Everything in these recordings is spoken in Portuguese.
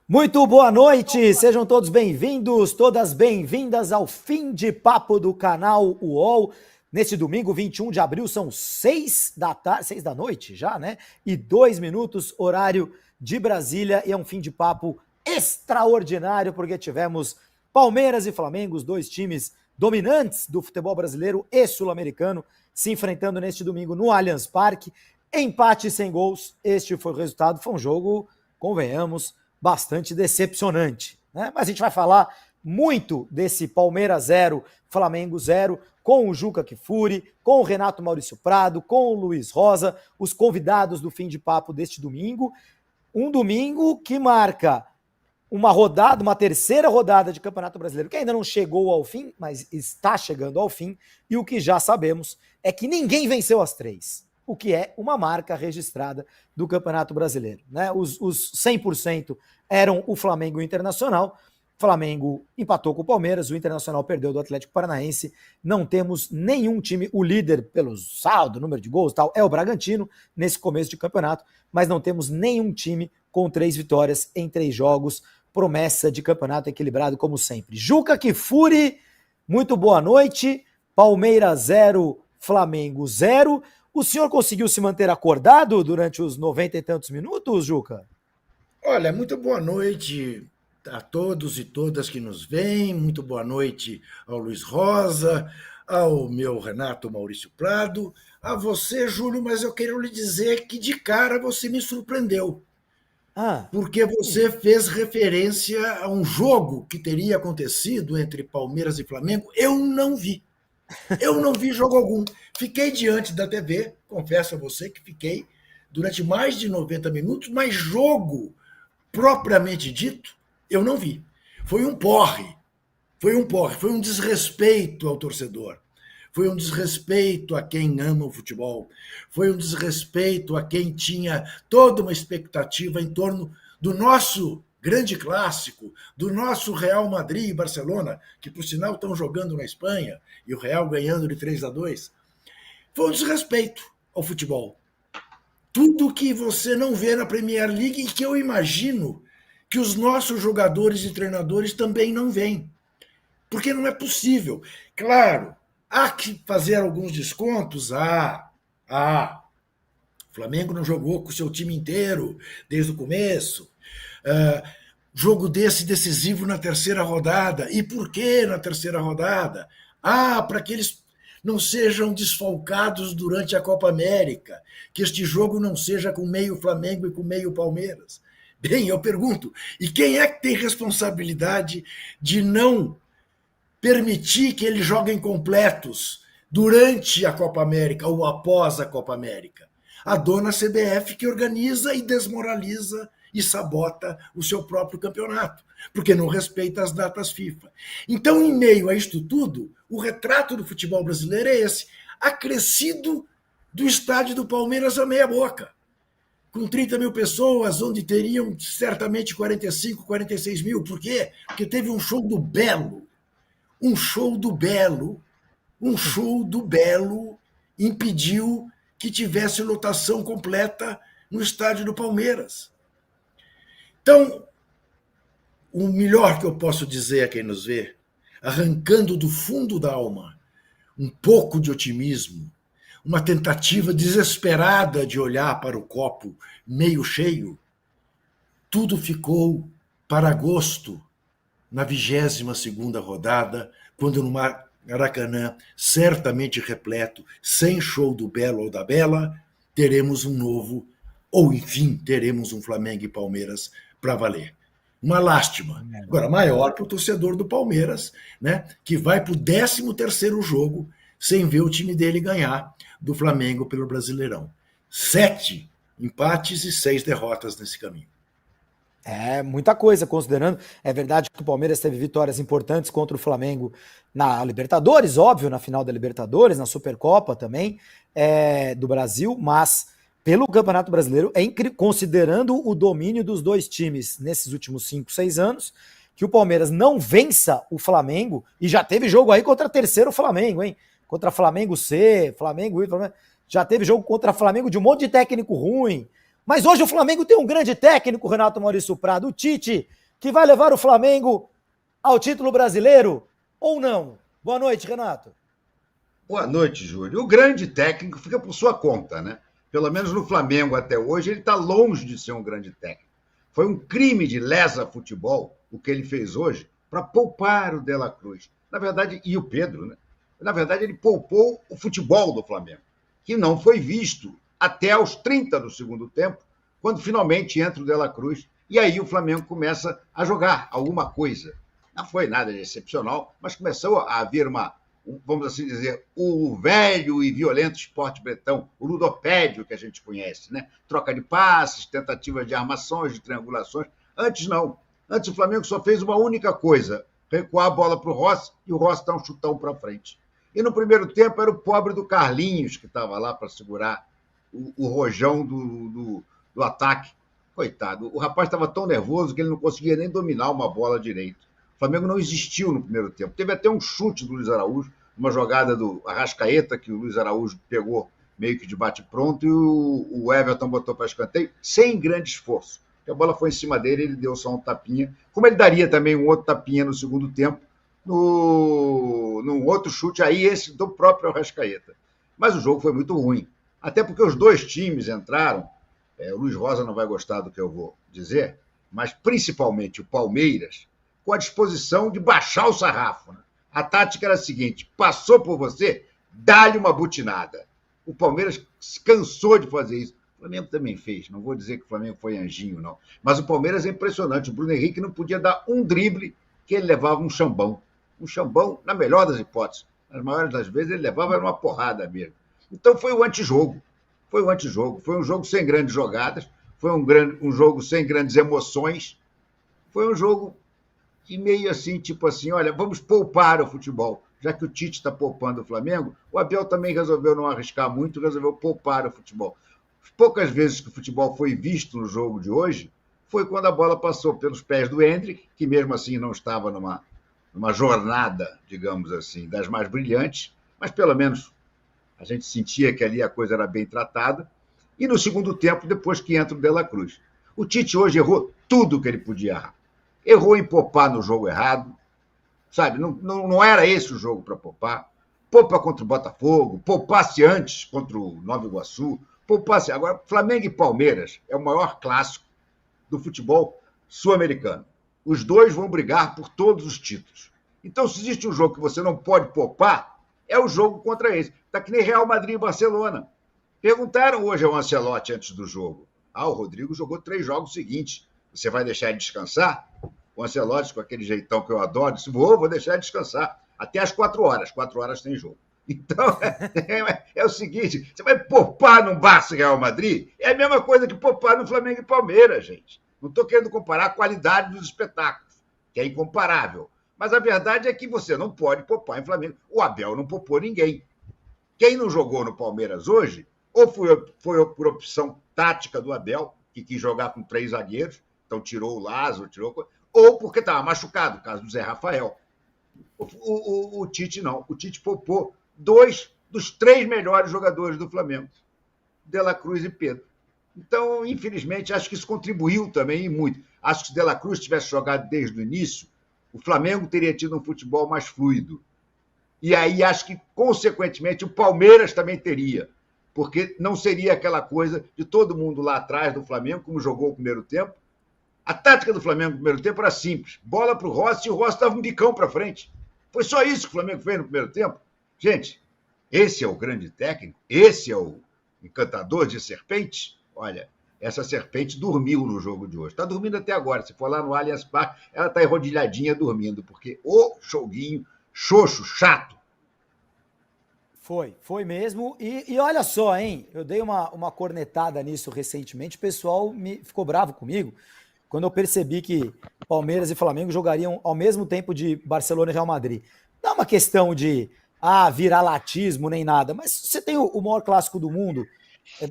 Muito boa noite, sejam todos bem-vindos, todas bem-vindas ao fim de papo do canal UOL. Neste domingo, 21 de abril, são 6 da tarde, 6 da noite já, né? E 2 minutos, horário de Brasília. E é um fim de papo extraordinário, porque tivemos Palmeiras e Flamengo, os dois times dominantes do futebol brasileiro e sul-americano, se enfrentando neste domingo no Allianz Parque. Empate sem gols, este foi o resultado. Foi um jogo, convenhamos, bastante decepcionante, né? Mas a gente vai falar muito desse Palmeiras 0, Flamengo 0, com o Juca Kfouri, com o Renato Maurício Prado, com o Luiz Rosa, os convidados do fim de papo deste domingo. Um domingo que marca uma rodada, uma terceira rodada de Campeonato Brasileiro, que ainda não chegou ao fim, mas está chegando ao fim, e o que já sabemos é que ninguém venceu as três, o que é uma marca registrada do Campeonato Brasileiro, né? Os 100% eram o Flamengo e o Internacional. O Flamengo empatou com o Palmeiras, o Internacional perdeu do Atlético Paranaense. Não temos nenhum time, o líder pelo saldo, número de gols e tal, é o Bragantino nesse começo de campeonato, mas não temos nenhum time com 3 vitórias em 3 jogos. Promessa de campeonato equilibrado como sempre. Juca Kfouri, muito boa noite. Palmeiras 0, Flamengo 0. O senhor conseguiu se manter acordado durante os 90 e tantos minutos, Juca? Olha, muito boa noite a todos e todas que nos veem, muito boa noite ao Luiz Rosa, ao meu Renato Maurício Prado, a você, Júlio, mas eu quero lhe dizer que de cara você me surpreendeu, Ah, porque você fez referência a um jogo que teria acontecido entre Palmeiras e Flamengo. Eu não vi. Eu não vi jogo algum. Fiquei diante da TV, confesso a você que fiquei durante mais de 90 minutos, mas jogo propriamente dito, eu não vi. Foi um porre, foi um desrespeito ao torcedor, foi um desrespeito a quem ama o futebol, foi um desrespeito a quem tinha toda uma expectativa em torno do nosso grande clássico, do nosso Real Madrid e Barcelona, que por sinal estão jogando na Espanha, e o Real ganhando de 3-2. Foi um desrespeito ao futebol. Tudo que você não vê na Premier League e que eu imagino que os nossos jogadores e treinadores também não veem. Porque não é possível. Claro, há que fazer alguns descontos. O Flamengo não jogou com o seu time inteiro desde o começo. Jogo desse decisivo na terceira rodada. E por que na terceira rodada? Para que eles não sejam desfalcados durante a Copa América, que este jogo não seja com meio Flamengo e com meio Palmeiras. Bem, eu pergunto, e quem é que tem responsabilidade de não permitir que eles joguem completos durante a Copa América ou após a Copa América? A dona CBF, que organiza e desmoraliza e sabota o seu próprio campeonato, porque não respeita as datas FIFA. Então, em meio a isto tudo, o retrato do futebol brasileiro é esse, acrescido do estádio do Palmeiras a meia boca, com 30 mil pessoas, onde teriam certamente 45, 46 mil. Por quê? Porque teve um show do Belo, um show do Belo, um show do Belo impediu que tivesse lotação completa no estádio do Palmeiras. Então, o melhor que eu posso dizer a quem nos vê, arrancando do fundo da alma um pouco de otimismo, uma tentativa desesperada de olhar para o copo meio cheio, tudo ficou para agosto, na 22ª rodada, quando no Maracanã, certamente repleto, sem show do Belo ou da Bela, teremos um novo, ou enfim, teremos um Flamengo e Palmeiras para valer. Uma lástima. Agora, maior para o torcedor do Palmeiras, né, que vai para o 13º jogo sem ver o time dele ganhar do Flamengo pelo Brasileirão. 7 empates e 6 derrotas nesse caminho. é muita coisa, considerando. É verdade que o Palmeiras teve vitórias importantes contra o Flamengo na Libertadores, óbvio, na final da Libertadores, na Supercopa também, do Brasil, mas pelo Campeonato Brasileiro, considerando o domínio dos dois times nesses últimos 5, 6 anos, que o Palmeiras não vença o Flamengo, e já teve jogo aí contra terceiro Flamengo, hein? Contra Flamengo C, Flamengo I, já teve jogo contra Flamengo de um monte de técnico ruim, Mas hoje o Flamengo tem um grande técnico, Renato Maurício Prado, o Tite, que vai levar o Flamengo ao título brasileiro ou não? Boa noite, Renato. Boa noite, Júlio. O grande técnico fica por sua conta, né? Pelo menos no Flamengo até hoje, ele está longe de ser um grande técnico. Foi um crime de lesa futebol o que ele fez hoje para poupar o De La Cruz. Na verdade, e o Pedro, né? Na verdade, ele poupou o futebol do Flamengo, que não foi visto até aos 30 do segundo tempo, quando finalmente entra o De La Cruz. E aí o Flamengo começa a jogar alguma coisa. Não foi nada de excepcional, mas começou a haver vamos assim dizer, o velho e violento esporte bretão, o ludopédio que a gente conhece, né? Troca de passes, tentativas de armações, de triangulações. Antes não. Antes o Flamengo só fez uma única coisa, recuar a bola para o Rossi e o Rossi dar um chutão para frente. E no primeiro tempo era o pobre do Carlinhos que estava lá para segurar o rojão do ataque. Coitado, o rapaz estava tão nervoso que ele não conseguia nem dominar uma bola direito. O Flamengo não existiu no primeiro tempo. Teve até um chute do Luiz Araújo, uma jogada do Arrascaeta, que o Luiz Araújo pegou meio que de bate-pronto, e o Everton botou para escanteio, sem grande esforço. A bola foi em cima dele, ele deu só um tapinha, como ele daria também um outro tapinha no segundo tempo, num outro chute, aí esse do próprio Arrascaeta. Mas o jogo foi muito ruim. Até porque os dois times entraram, o Luiz Rosa não vai gostar do que eu vou dizer, mas principalmente o Palmeiras, com a disposição de baixar o sarrafo. Né? A tática era a seguinte, passou por você, dá-lhe uma butinada. O Palmeiras se cansou de fazer isso. O Flamengo também fez, não vou dizer que o Flamengo foi anjinho, não. Mas o Palmeiras é impressionante. O Bruno Henrique não podia dar um drible que ele levava um chambão. Um chambão, na melhor das hipóteses. Nas maiores das vezes, ele levava uma porrada mesmo. Então foi o antijogo. Foi o antijogo. Foi um jogo sem grandes jogadas. Foi um jogo sem grandes emoções. Foi um jogo que meio assim, tipo assim, olha, vamos poupar o futebol. Já que o Tite está poupando o Flamengo, o Abel também resolveu não arriscar muito, resolveu poupar o futebol. As poucas vezes que o futebol foi visto no jogo de hoje foi quando a bola passou pelos pés do Endrick, que mesmo assim não estava numa jornada, digamos assim, das mais brilhantes, mas pelo menos a gente sentia que ali a coisa era bem tratada. E no segundo tempo, depois que entra o De La Cruz. O Tite hoje errou tudo que ele podia errar. Errou em poupar no jogo errado, sabe? Não era esse o jogo para poupar. Poupa contra o Botafogo, poupasse antes contra o Nova Iguaçu, poupasse. Agora, Flamengo e Palmeiras é o maior clássico do futebol sul-americano. Os dois vão brigar por todos os títulos. Então, se existe um jogo que você não pode poupar, é o jogo contra esse. Está que nem Real Madrid e Barcelona. Perguntaram hoje ao Ancelotti antes do jogo. O Rodrigo jogou 3 jogos seguintes. Você vai deixar ele descansar? O Ancelotti, com aquele jeitão que eu adoro, disse, vou deixar ele descansar. Até às 4 horas. 4 horas tem jogo. Então, é o seguinte, você vai poupar no Barça e Real Madrid? É a mesma coisa que poupar no Flamengo e Palmeiras, gente. Não estou querendo comparar a qualidade dos espetáculos, que é incomparável. Mas a verdade é que você não pode poupar em Flamengo. O Abel não poupou ninguém. Quem não jogou no Palmeiras hoje, ou foi por opção tática do Abel, que quis jogar com 3 zagueiros, então tirou o Lázaro, ou porque estava machucado, no caso do Zé Rafael. O Tite não. O Tite poupou 2 dos 3 melhores jogadores do Flamengo, De La Cruz e Pedro. Então, infelizmente, acho que isso contribuiu também e muito. Acho que se De La Cruz tivesse jogado desde o início, o Flamengo teria tido um futebol mais fluido. E aí acho que, consequentemente, o Palmeiras também teria, porque não seria aquela coisa de todo mundo lá atrás do Flamengo, como jogou o primeiro tempo. A tática do Flamengo no primeiro tempo era simples. Bola para o Rossi e o Rossi dava um bicão para frente. Foi só isso que o Flamengo fez no primeiro tempo. Gente, esse é o grande técnico? Esse é o encantador de serpentes? Olha, essa serpente dormiu no jogo de hoje. Está dormindo até agora. Se for lá no Allianz Parque, ela está enrodilhadinha dormindo, porque o joguinho xoxo, chato. Foi mesmo. E olha só, hein? Eu dei uma cornetada nisso recentemente. O pessoal ficou bravo comigo quando eu percebi que Palmeiras e Flamengo jogariam ao mesmo tempo de Barcelona e Real Madrid. Não é uma questão de viralatismo nem nada, mas você tem o maior clássico do mundo,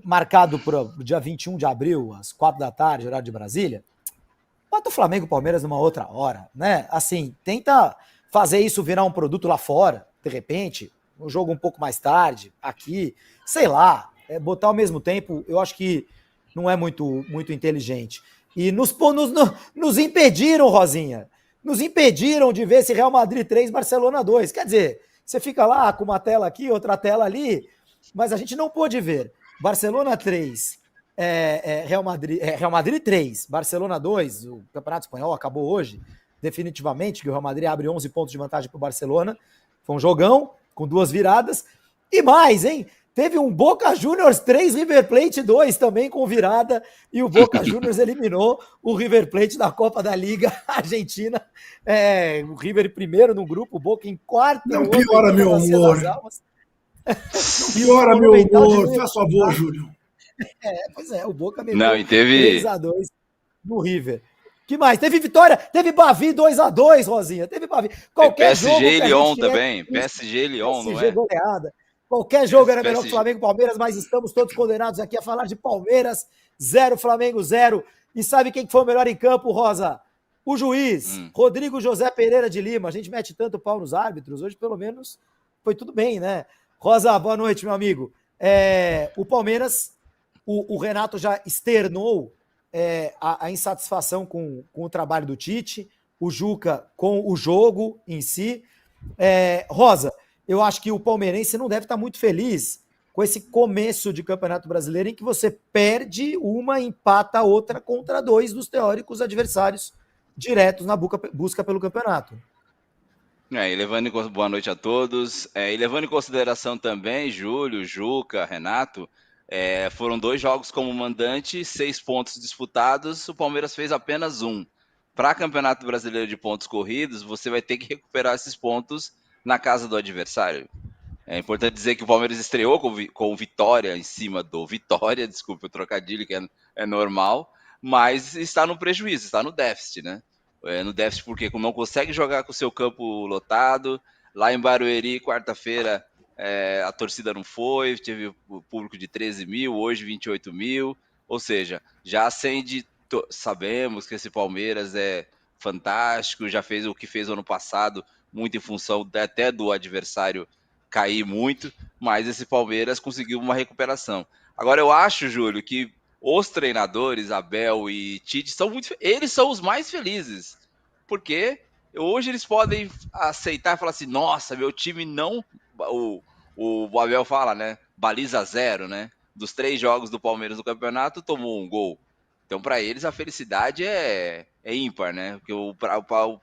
marcado para o dia 21 de abril, às 4 da tarde, horário de Brasília, bota o Flamengo e o Palmeiras numa outra hora, né? Assim, tenta fazer isso virar um produto lá fora, de repente, um jogo um pouco mais tarde, aqui, sei lá, botar ao mesmo tempo, eu acho que não é muito, muito inteligente. E nos impediram, Rosinha, nos impediram de ver esse Real Madrid 3, Barcelona 2. Quer dizer, você fica lá com uma tela aqui, outra tela ali, mas a gente não pôde ver Barcelona 3, Real Madrid 3, Barcelona 2, o Campeonato Espanhol acabou hoje, definitivamente, que o Real Madrid abre 11 pontos de vantagem para o Barcelona. Foi um jogão, com 2 viradas. E mais, hein? Teve um Boca Juniors 3, River Plate 2 também com virada, e o Boca Juniors eliminou o River Plate da Copa da Liga Argentina. O River primeiro no grupo, o Boca em quarto. Não piora meu humor. Não piora meu humor, faz favor, Júlio. Pois é, o Boca meteu Não, e teve 3-2 no River. Que mais? Teve vitória, teve Bavi 2-2, Rosinha. Teve Bavi. Qualquer PSG jogo e Lyon também. PSG e Lyon, não é? Goleada. Qualquer jogo era melhor que Flamengo e Palmeiras, mas estamos todos condenados aqui a falar de Palmeiras 0, Flamengo 0. E sabe quem foi o melhor em campo, Rosa? O juiz, Rodrigo José Pereira de Lima. A gente mete tanto pau nos árbitros, hoje pelo menos foi tudo bem, né? Rosa, boa noite, meu amigo. O Palmeiras, o Renato já externou a insatisfação com o trabalho do Tite, o Juca com o jogo em si. Rosa, eu acho que o palmeirense não deve estar muito feliz com esse começo de Campeonato Brasileiro em que você perde uma, empata a outra contra 2 dos teóricos adversários diretos na busca pelo campeonato. Boa noite a todos. E levando em consideração também, Júlio, Juca, Renato, foram 2 jogos como mandante, 6 pontos disputados, o Palmeiras fez apenas 1. Para Campeonato Brasileiro de pontos corridos, você vai ter que recuperar esses pontos na casa do adversário. É importante dizer que o Palmeiras estreou com vitória em cima do Vitória, desculpe o trocadilho, que é normal, mas está no prejuízo, está no déficit, né? No déficit porque não consegue jogar com o seu campo lotado. Lá em Barueri, quarta-feira, a torcida não foi, teve o público de 13 mil, hoje 28 mil, ou seja, já acende, sabemos que esse Palmeiras é fantástico, já fez o que fez ano passado, muito em função até do adversário cair muito, mas esse Palmeiras conseguiu uma recuperação. Agora eu acho, Júlio, que os treinadores, Abel e Tite, eles são os mais felizes, porque hoje eles podem aceitar e falar assim, nossa, meu time não... O Abel fala, né? Baliza 0, né? Dos 3 jogos do Palmeiras no campeonato, tomou 1 gol. Então, para eles, a felicidade é ímpar, né? Porque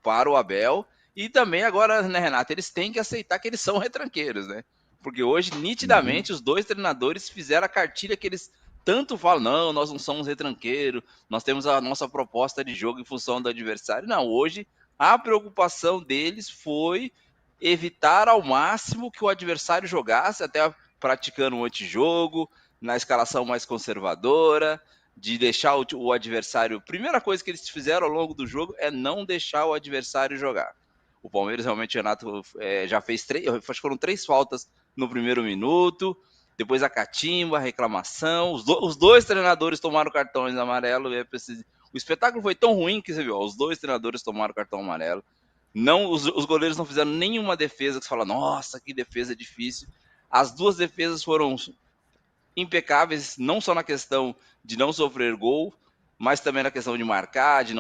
para o Abel... E também agora, né, Renato, eles têm que aceitar que eles são retranqueiros, né? Porque hoje, nitidamente, os 2 treinadores fizeram a cartilha que eles tanto falam, não, nós não somos retranqueiros, nós temos a nossa proposta de jogo em função do adversário. Não, hoje a preocupação deles foi evitar ao máximo que o adversário jogasse, até praticando um antijogo, na escalação mais conservadora, de deixar o adversário... Primeira coisa que eles fizeram ao longo do jogo é não deixar o adversário jogar. O Palmeiras realmente, Renato, já fez 3, acho que foram 3 faltas no primeiro minuto, depois a catimba, a reclamação, os 2 treinadores tomaram cartões amarelos, o espetáculo foi tão ruim que você viu, os 2 treinadores tomaram cartão amarelo, não, os goleiros não fizeram nenhuma defesa que você fala, nossa, que defesa difícil, as 2 defesas foram impecáveis, não só na questão de não sofrer gol, mas também na questão de marcar, de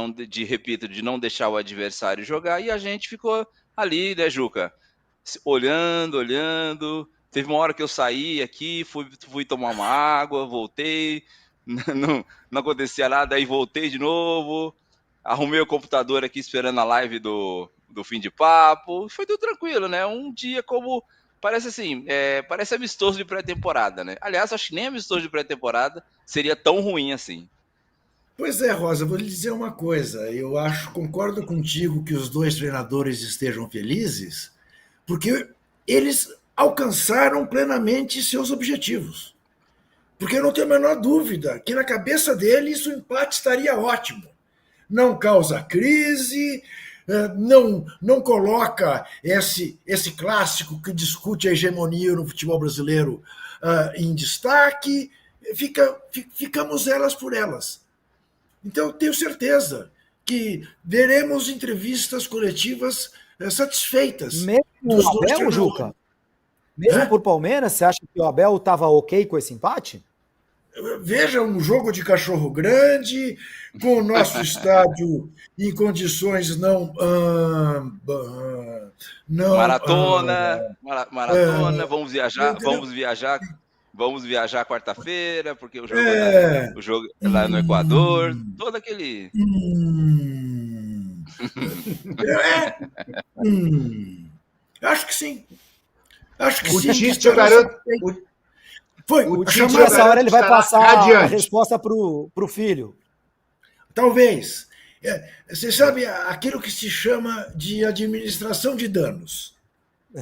não deixar o adversário jogar, e a gente ficou ali, né, Juca? Olhando, teve uma hora que eu saí aqui, fui tomar uma água, voltei, não acontecia nada, aí voltei de novo, arrumei o computador aqui esperando a live do fim de papo, foi tudo tranquilo, né? Um dia como... Parece assim, parece amistoso de pré-temporada, né? Aliás, acho que nem amistoso de pré-temporada seria tão ruim assim. Pois é, Rosa, vou lhe dizer uma coisa. Eu concordo contigo que os 2 treinadores estejam felizes, porque eles alcançaram plenamente seus objetivos. Porque eu não tenho a menor dúvida que na cabeça deles o empate estaria ótimo. Não causa crise, não coloca esse clássico que discute a hegemonia no futebol brasileiro em destaque. Ficamos elas por elas. Então, tenho certeza que veremos entrevistas coletivas satisfeitas. Mesmo o Abel, Juca? Mesmo por Palmeiras, você acha que o Abel estava ok com esse empate? Veja um jogo de cachorro grande, com o nosso estádio em condições não maratona, entendeu? vamos viajar quarta-feira, porque É, o jogo é lá no Equador, hum, todo aquele. hum, é, hum, acho que sim. Acho que O sim, que Tite, eu esperança garanto. tem. Foi, O a Tite, eu chamada, Nessa hora garanto ele que vai estará passar a radiante. resposta pro filho. talvez. Você sabe aquilo que se chama de administração de danos.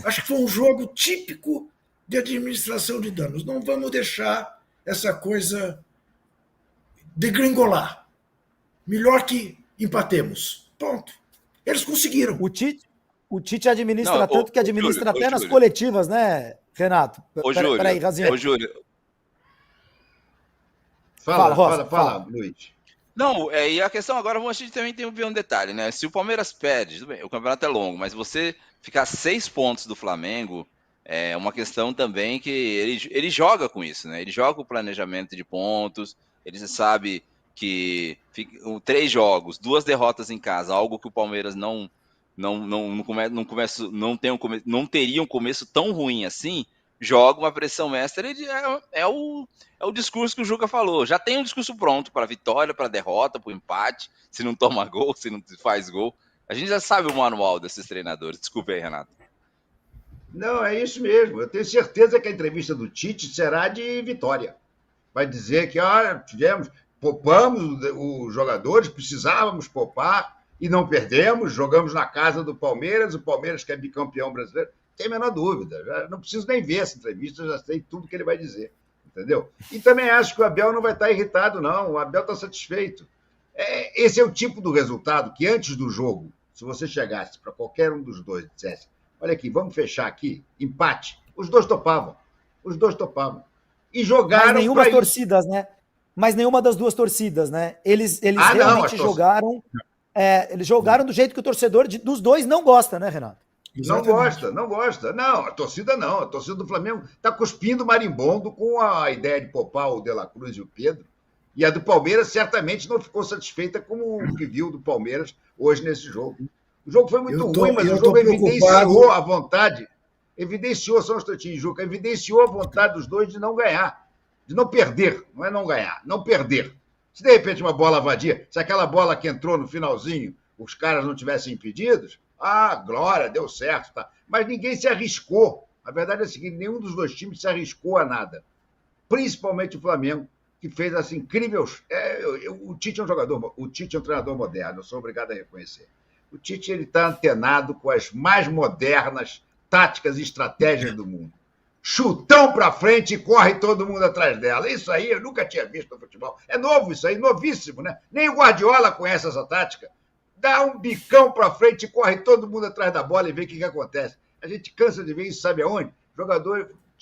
Acho que foi um jogo típico de administração de danos. Não vamos deixar essa coisa degringolar. Melhor que empatemos. Ponto. Eles conseguiram. O Tite Não, administra tanto que administra Ô até nas Júlio, coletivas, né, Renato? ô Peraí, Júlio, Razinha. ô Júlio. Fala, Fala, Rosa, fala, fala, fala. Luiz. Não, e a questão agora, a gente também tem que ver um detalhe, né? Se o Palmeiras perde, tudo bem, o campeonato é longo, mas você ficar 6 pontos do Flamengo é uma questão também que ele joga com isso, né? Ele joga com o planejamento de pontos, ele sabe que 3 jogos, 2 derrotas em casa, algo que o Palmeiras não teria um começo tão ruim assim, joga uma pressão extra. É o discurso que o Juca falou. Já tem um discurso pronto para vitória, para derrota, para o empate, se não toma gol, se não faz gol. A gente já sabe o manual desses treinadores. Desculpe aí, Renato. Não, é isso mesmo. Eu tenho certeza que a entrevista do Tite será de vitória. Vai dizer que poupamos os jogadores, precisávamos poupar e não perdemos, jogamos na casa do Palmeiras, o Palmeiras que é bicampeão brasileiro. Não tem a menor dúvida. Já não preciso nem ver essa entrevista, já sei tudo que ele vai dizer. Entendeu? E também acho que o Abel não vai estar irritado, não. O Abel está satisfeito. Esse é o tipo do resultado que antes do jogo, se você chegasse para qualquer um dos dois e dissesse: olha aqui, vamos fechar aqui, empate, os dois topavam. Os dois topavam. E jogaram. Mas nenhuma torcidas, né? Mas nenhuma das duas torcidas, né? Eles realmente jogaram. Eles jogaram do jeito que o torcedor dos dois não gosta, né, Renato? Exatamente. Não gosta. Não, a torcida não. A torcida do Flamengo está cuspindo marimbondo com a ideia de poupar o De La Cruz e o Pedro. E a do Palmeiras certamente não ficou satisfeita com o que viu do Palmeiras hoje nesse jogo. O jogo foi muito ruim, mas o jogo evidenciou a vontade. Evidenciou, só um instantinho, Juca, evidenciou a vontade dos dois de não ganhar, de não perder. Não é não ganhar, não perder. Se de repente uma bola vadia, se aquela bola que entrou no finalzinho, os caras não tivessem impedidos, glória, deu certo, tá? Mas ninguém se arriscou. A verdade é a seguinte: nenhum dos dois times se arriscou a nada. Principalmente o Flamengo, que fez assim incrível. O Tite é um jogador, o Tite é um treinador moderno, eu sou obrigado a reconhecer. O Tite está antenado com as mais modernas táticas e estratégias do mundo. Chutão para frente e corre todo mundo atrás dela. Isso aí eu nunca tinha visto no futebol. É novo isso aí, novíssimo, né? Nem o Guardiola conhece essa tática. Dá um bicão para frente e corre todo mundo atrás da bola e vê o que acontece. A gente cansa de ver isso, sabe aonde?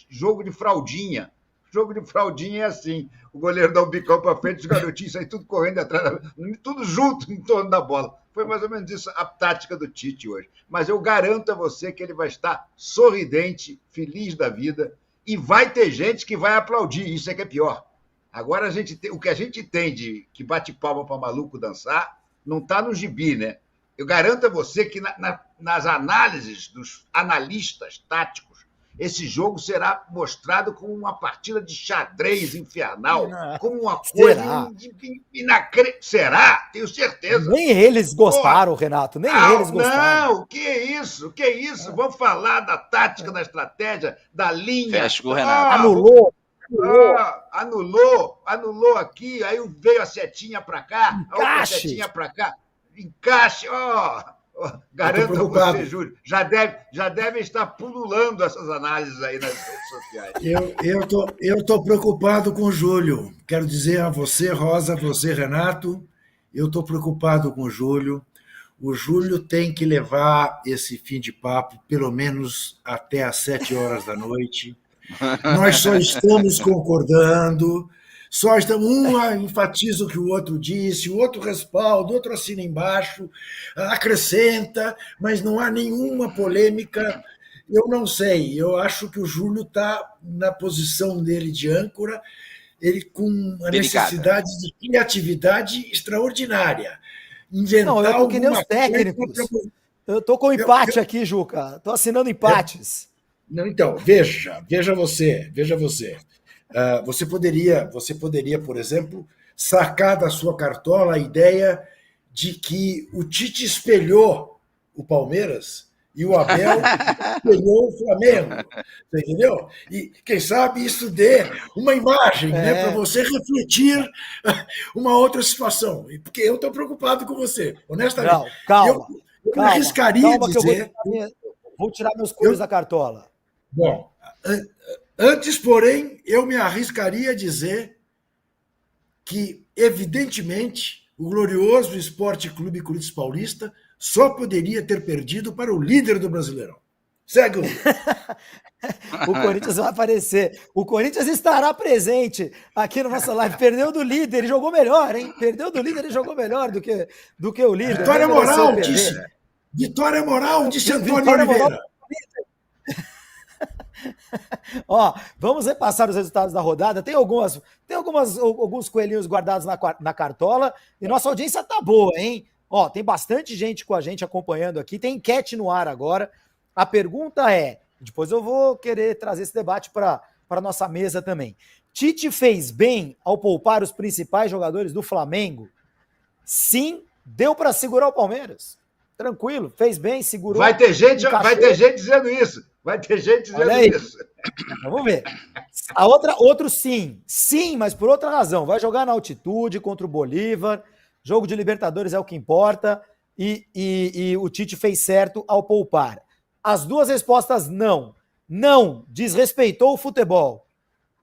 Jogo de fraldinha. Jogo de fraldinha é assim. O goleiro dá um bicão para frente, os garotinhos saem tudo correndo atrás, tudo junto em torno da bola. Foi mais ou menos isso a tática do Tite hoje. Mas eu garanto a você que ele vai estar sorridente, feliz da vida, e vai ter gente que vai aplaudir. Isso é que é pior. Agora, o que a gente tem de que bate palma para maluco dançar, não está no gibi, né? Eu garanto a você que nas análises dos analistas táticos, esse jogo será mostrado como uma partida de xadrez infernal, como uma coisa inacreditável. Será? Tenho certeza. Nem eles gostaram, Renato, nem eles gostaram. Não, que isso? Vamos falar da tática, da estratégia, da linha. Fecha com o Renato. Anulou aqui, aí veio a setinha para cá, a outra setinha para cá. Encaixe, garanto a você, Júlio, já deve estar pululando essas análises aí nas redes sociais. Eu estou preocupado com o Júlio. Quero dizer a você, Rosa, você, Renato, eu estou preocupado com o Júlio. O Júlio tem que levar esse fim de papo pelo menos até às 7 horas da noite. Nós só estamos concordando, um enfatiza o que o outro disse, o outro respalda, o outro assina embaixo, acrescenta, mas não há nenhuma polêmica. Eu não sei, eu acho que o Júlio está na posição dele de âncora, ele com uma Delicada. necessidade de criatividade extraordinária. Não, Inventar eu tô que nem os alguma coisa técnicos. pra- Eu tô com empate aqui, Juca. Tô assinando empates. Não, então, veja você. Você poderia, por exemplo, sacar da sua cartola a ideia de que o Tite espelhou o Palmeiras e o Abel espelhou o Flamengo. Você entendeu? E quem sabe isso dê uma imagem, né, para você refletir uma outra situação. Porque eu estou preocupado com você, honestamente. Não, calma. Eu me arriscaria a Calma que eu dizer. vou tirar meus cores da cartola. Bom, antes, porém, eu me arriscaria a dizer que, evidentemente, o glorioso Esporte Clube Corinthians Paulista só poderia ter perdido para o líder do Brasileirão. Segue o O Corinthians vai aparecer. O Corinthians estará presente aqui na nossa live. Perdeu do líder e jogou melhor, hein? Perdeu do líder e jogou melhor do que o líder. Vitória Não mereceu moral, perder. disse. Vitória moral, disse Antônio Vitória moral. Oliveira. Ó, vamos repassar os resultados da rodada. Tem alguns coelhinhos guardados na cartola e nossa audiência tá boa, hein? Ó, tem bastante gente com a gente acompanhando aqui. Tem enquete no ar agora. A pergunta é, depois eu vou querer trazer esse debate para a nossa mesa também. Tite fez bem ao poupar os principais jogadores do Flamengo? Sim, deu para segurar o Palmeiras. Tranquilo, fez bem, segurou. Vai ter gente dizendo isso. Olha aí. Vamos ver. Outro sim. Sim, mas por outra razão. Vai jogar na altitude contra o Bolívar. Jogo de Libertadores é o que importa. E o Tite fez certo ao poupar. As duas respostas não. Não desrespeitou o futebol.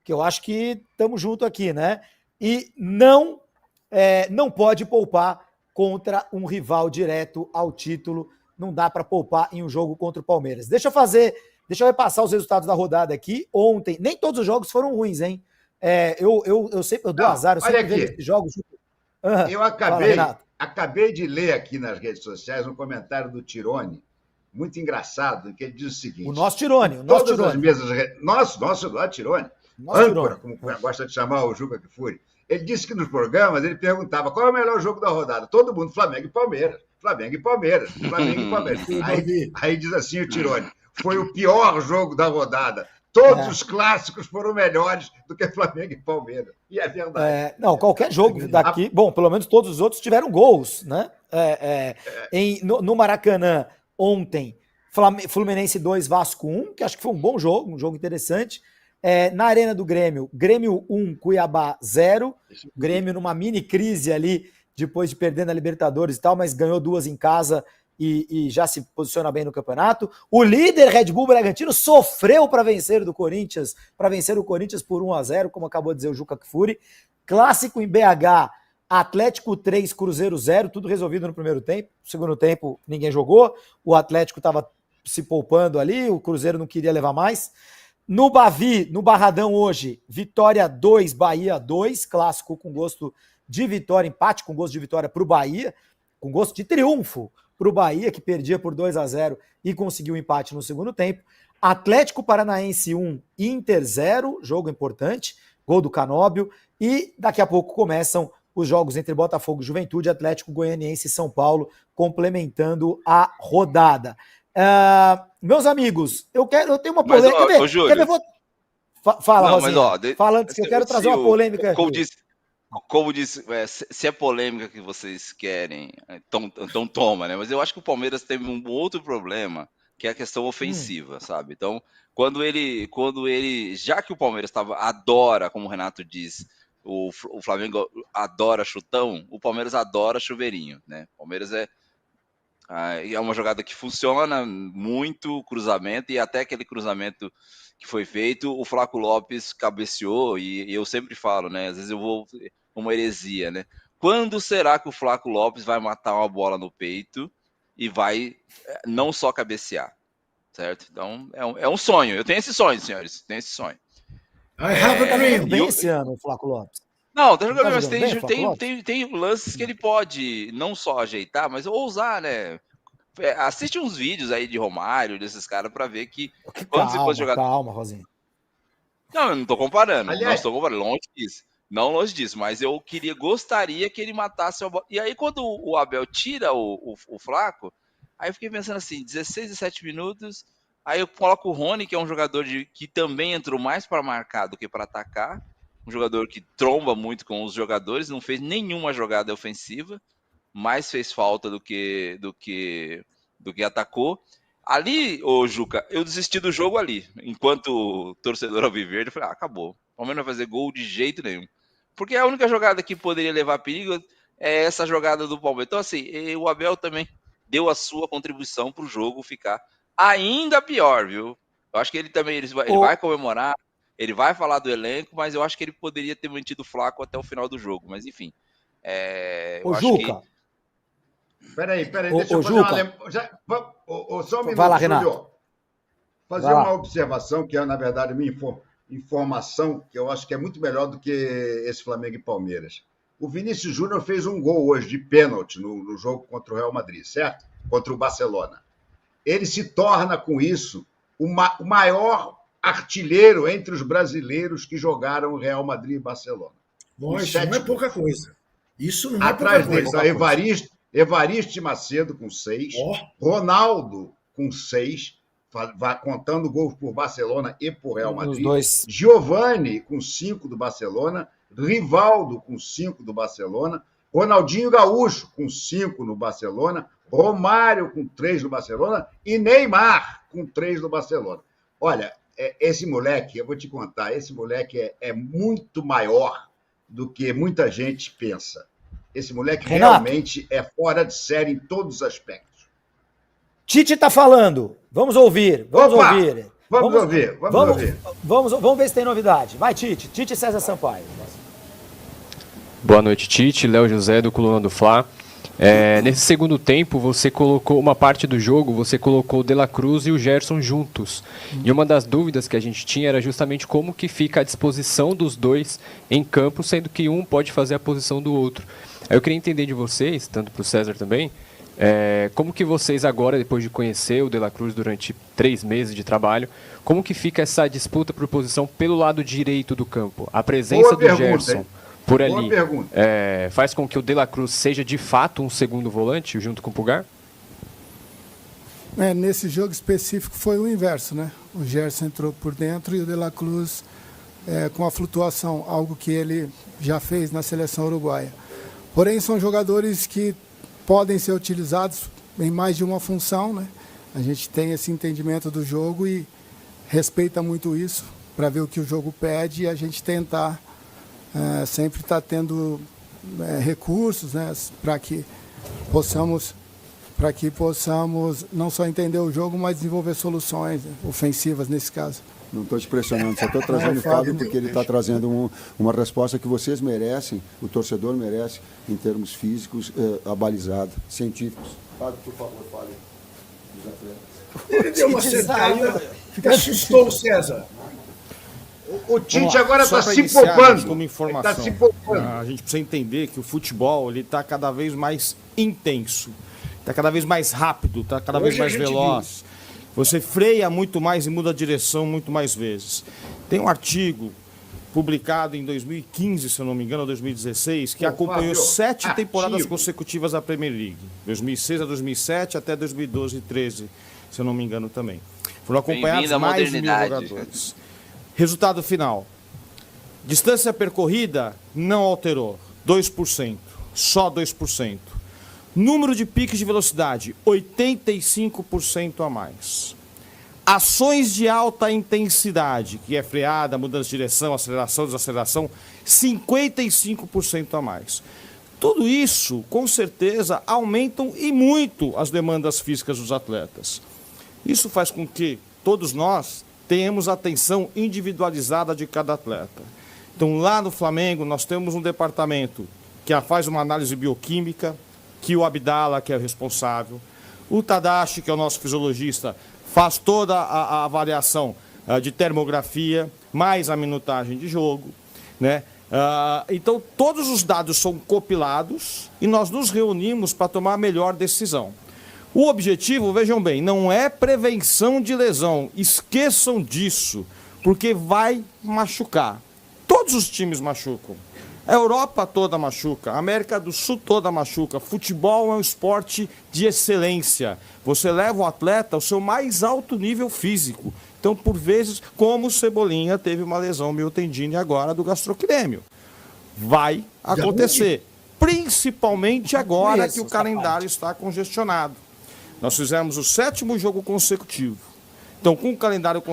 Que eu acho que estamos juntos aqui, né? E não pode poupar contra um rival direto ao título. Não dá para poupar em um jogo contra o Palmeiras. Deixa eu repassar os resultados da rodada aqui. Ontem, nem todos os jogos foram ruins, hein? Eu sempre dou azar, eu sempre vejo esses jogos. Eu acabei de ler aqui nas redes sociais um comentário do Tirone, muito engraçado, em que ele diz o seguinte... O nosso Tirone. Nosso Tirone. Âncora, como gosta de chamar o Juca Kfouri. Ele disse que nos programas ele perguntava qual é o melhor jogo da rodada. Todo mundo, Flamengo e Palmeiras. Aí diz assim o Tirone, foi o pior jogo da rodada. Todos os clássicos foram melhores do que Flamengo e Palmeiras. E é verdade. Não, qualquer jogo daqui... Bom, pelo menos todos os outros tiveram gols, né? No Maracanã, ontem, Fluminense 2, Vasco 1, que acho que foi um bom jogo, um jogo interessante. Na Arena do Grêmio, Grêmio 1, Cuiabá 0. Grêmio numa mini crise ali, depois de perder na Libertadores e tal, mas ganhou 2 em casa e já se posiciona bem no campeonato. O líder Red Bull Bragantino sofreu para vencer o Corinthians por 1-0, como acabou de dizer o Juca Kfouri. Clássico em BH, Atlético 3, Cruzeiro 0, tudo resolvido no primeiro tempo. No segundo tempo, ninguém jogou. O Atlético estava se poupando ali, o Cruzeiro não queria levar mais. No Bavi, no Barradão hoje, Vitória 2, Bahia 2, clássico com gosto de vitória, empate com gosto de vitória para o Bahia, com gosto de triunfo para o Bahia, que perdia por 2-0 e conseguiu um empate no segundo tempo. Atlético Paranaense 1, Inter 0, jogo importante, gol do Canóbio, e daqui a pouco começam os jogos entre Botafogo e Juventude, Atlético Goianiense e São Paulo, complementando a rodada. Meus amigos, eu tenho uma polêmica. Fala, Rosinha. Fala antes que eu quero trazer uma polêmica. Como disse, se é polêmica que vocês querem, então toma, né? Mas eu acho que o Palmeiras teve um outro problema, que é a questão ofensiva, sabe? Então, quando ele, já que o Palmeiras adora, como o Renato diz, o Flamengo adora chutão, o Palmeiras adora chuveirinho, né? O Palmeiras é uma jogada que funciona muito, cruzamento, e até aquele cruzamento que foi feito, o Flaco Lopes cabeceou, e eu sempre falo, né? Às vezes eu vou uma heresia, né? Quando será que o Flaco Lopes vai matar uma bola no peito e vai não só cabecear, certo? Então, é um sonho. Eu tenho esse sonho, senhores. Tenho esse sonho. I have a dream. Bem esse ano, o Flaco Lopes. Não, tá jogando, mas tem lances que ele pode não só ajeitar, mas ousar, né? Assiste uns vídeos aí de Romário, desses caras, pra ver que quando você pode jogar. Calma, Rosinha. Não, eu não estou comparando. Aliás, não estou comparando, longe disso. Não longe disso, mas eu gostaria que ele matasse o... E aí, quando o Abel tira o Flaco, aí eu fiquei pensando assim, 16, 17 minutos, aí eu coloco o Rony, que é um jogador que também entrou mais para marcar do que para atacar, um jogador que tromba muito com os jogadores, não fez nenhuma jogada ofensiva, mais fez falta do que atacou. Ali, ô Juca, eu desisti do jogo ali. Enquanto torcedor alviverde, eu falei, acabou. O Palmeiras não vai fazer gol de jeito nenhum. Porque a única jogada que poderia levar perigo é essa jogada do Palmeiras. Então, assim, o Abel também deu a sua contribuição para o jogo ficar ainda pior, viu? Eu acho que ele também ele vai comemorar, ele vai falar do elenco, mas eu acho que ele poderia ter mantido o Flaco até o final do jogo. Mas, enfim, eu acho Juca. que... Peraí, deixa eu fazer só um minuto, vai lá, Renato. Júlio. Fazer uma observação, que é, na verdade, minha informação, que eu acho que é muito melhor do que esse Flamengo e Palmeiras. O Vinícius Júnior fez um gol hoje de pênalti no jogo contra o Real Madrid, certo? Contra o Barcelona. Ele se torna, com isso, o maior artilheiro entre os brasileiros que jogaram o Real Madrid e Barcelona. Isso não é pouca coisa. Isso não é Atrás pouca dele coisa. está Evariste Macedo com 6, Ronaldo com 6, contando gols por Barcelona e por Real Madrid, Giovani com 5 do Barcelona, Rivaldo com 5 do Barcelona, Ronaldinho Gaúcho com 5 no Barcelona, Romário com 3 do Barcelona e Neymar com 3 do Barcelona. Olha, esse moleque, eu vou te contar, esse moleque é muito maior do que muita gente pensa. Esse moleque realmente é fora de série em todos os aspectos. Tite está falando. Vamos ouvir. Vamos ouvir. Vamos ver se tem novidade. Vai, Tite. Tite César Sampaio. Boa noite, Tite. Léo José, do Coluna do Fla. Nesse segundo tempo, você colocou uma parte do jogo, você colocou o De La Cruz e o Gerson juntos. E uma das dúvidas que a gente tinha era justamente como que fica a disposição dos dois em campo, sendo que um pode fazer a posição do outro. Aí eu queria entender de vocês, tanto para o César também, como que vocês agora, depois de conhecer o De La Cruz durante 3 meses de trabalho, como que fica essa disputa por posição pelo lado direito do campo? A presença do Gerson por ali faz com que o De La Cruz seja de fato um segundo volante junto com o Pulgar? Nesse jogo específico foi o inverso, né? O Gerson entrou por dentro e o De La Cruz com a flutuação, algo que ele já fez na seleção uruguaia. Porém, são jogadores que podem ser utilizados em mais de uma função, né? A gente tem esse entendimento do jogo e respeita muito isso para ver o que o jogo pede e a gente tentar sempre estar tendo recursos, né? Para que possamos não só entender o jogo, mas desenvolver soluções ofensivas nesse caso. Não estou te pressionando, só estou trazendo o Fábio porque ele está trazendo uma resposta que vocês merecem, o torcedor merece, em termos físicos, abalizado, científicos. Fábio, por favor, fale dos atletas. Ele deu uma sentada, assustou o César. O Tite agora está se poupando. Como informação, tá se poupando. A gente precisa entender que o futebol está cada vez mais intenso, está cada vez mais rápido, está cada vez mais veloz. Você freia muito mais e muda a direção muito mais vezes. Tem um artigo publicado em 2015, se eu não me engano, ou 2016, que acompanhou 7 temporadas consecutivas da Premier League. 2006 a 2007 até 2012 e 13, se eu não me engano também. Foram acompanhados mais de 1.000 jogadores. Resultado final. Distância percorrida não alterou, 2%, só 2%. Número de piques de velocidade, 85% a mais. Ações de alta intensidade, que é freada, mudança de direção, aceleração, desaceleração, 55% a mais. Tudo isso, com certeza, aumentam e muito as demandas físicas dos atletas. Isso faz com que todos nós tenhamos atenção individualizada de cada atleta. Então, lá no Flamengo, nós temos um departamento que faz uma análise bioquímica, que o Abdala, que é o responsável, o Tadashi, que é o nosso fisiologista, faz toda a avaliação de termografia, mais a minutagem de jogo, né? Então, todos os dados são compilados e nós nos reunimos para tomar a melhor decisão. O objetivo, vejam bem, não é prevenção de lesão, esqueçam disso. porque vai machucar. Todos os times machucam. A Europa toda machuca, a América do Sul toda machuca. Futebol é um esporte de excelência. Você leva o atleta ao seu mais alto nível físico. Então, por vezes, como o Cebolinha teve uma lesão miotendine agora do gastrocnêmio. Vai acontecer. Principalmente agora que o calendário está congestionado. Nós fizemos o 7º jogo consecutivo. Então, com o calendário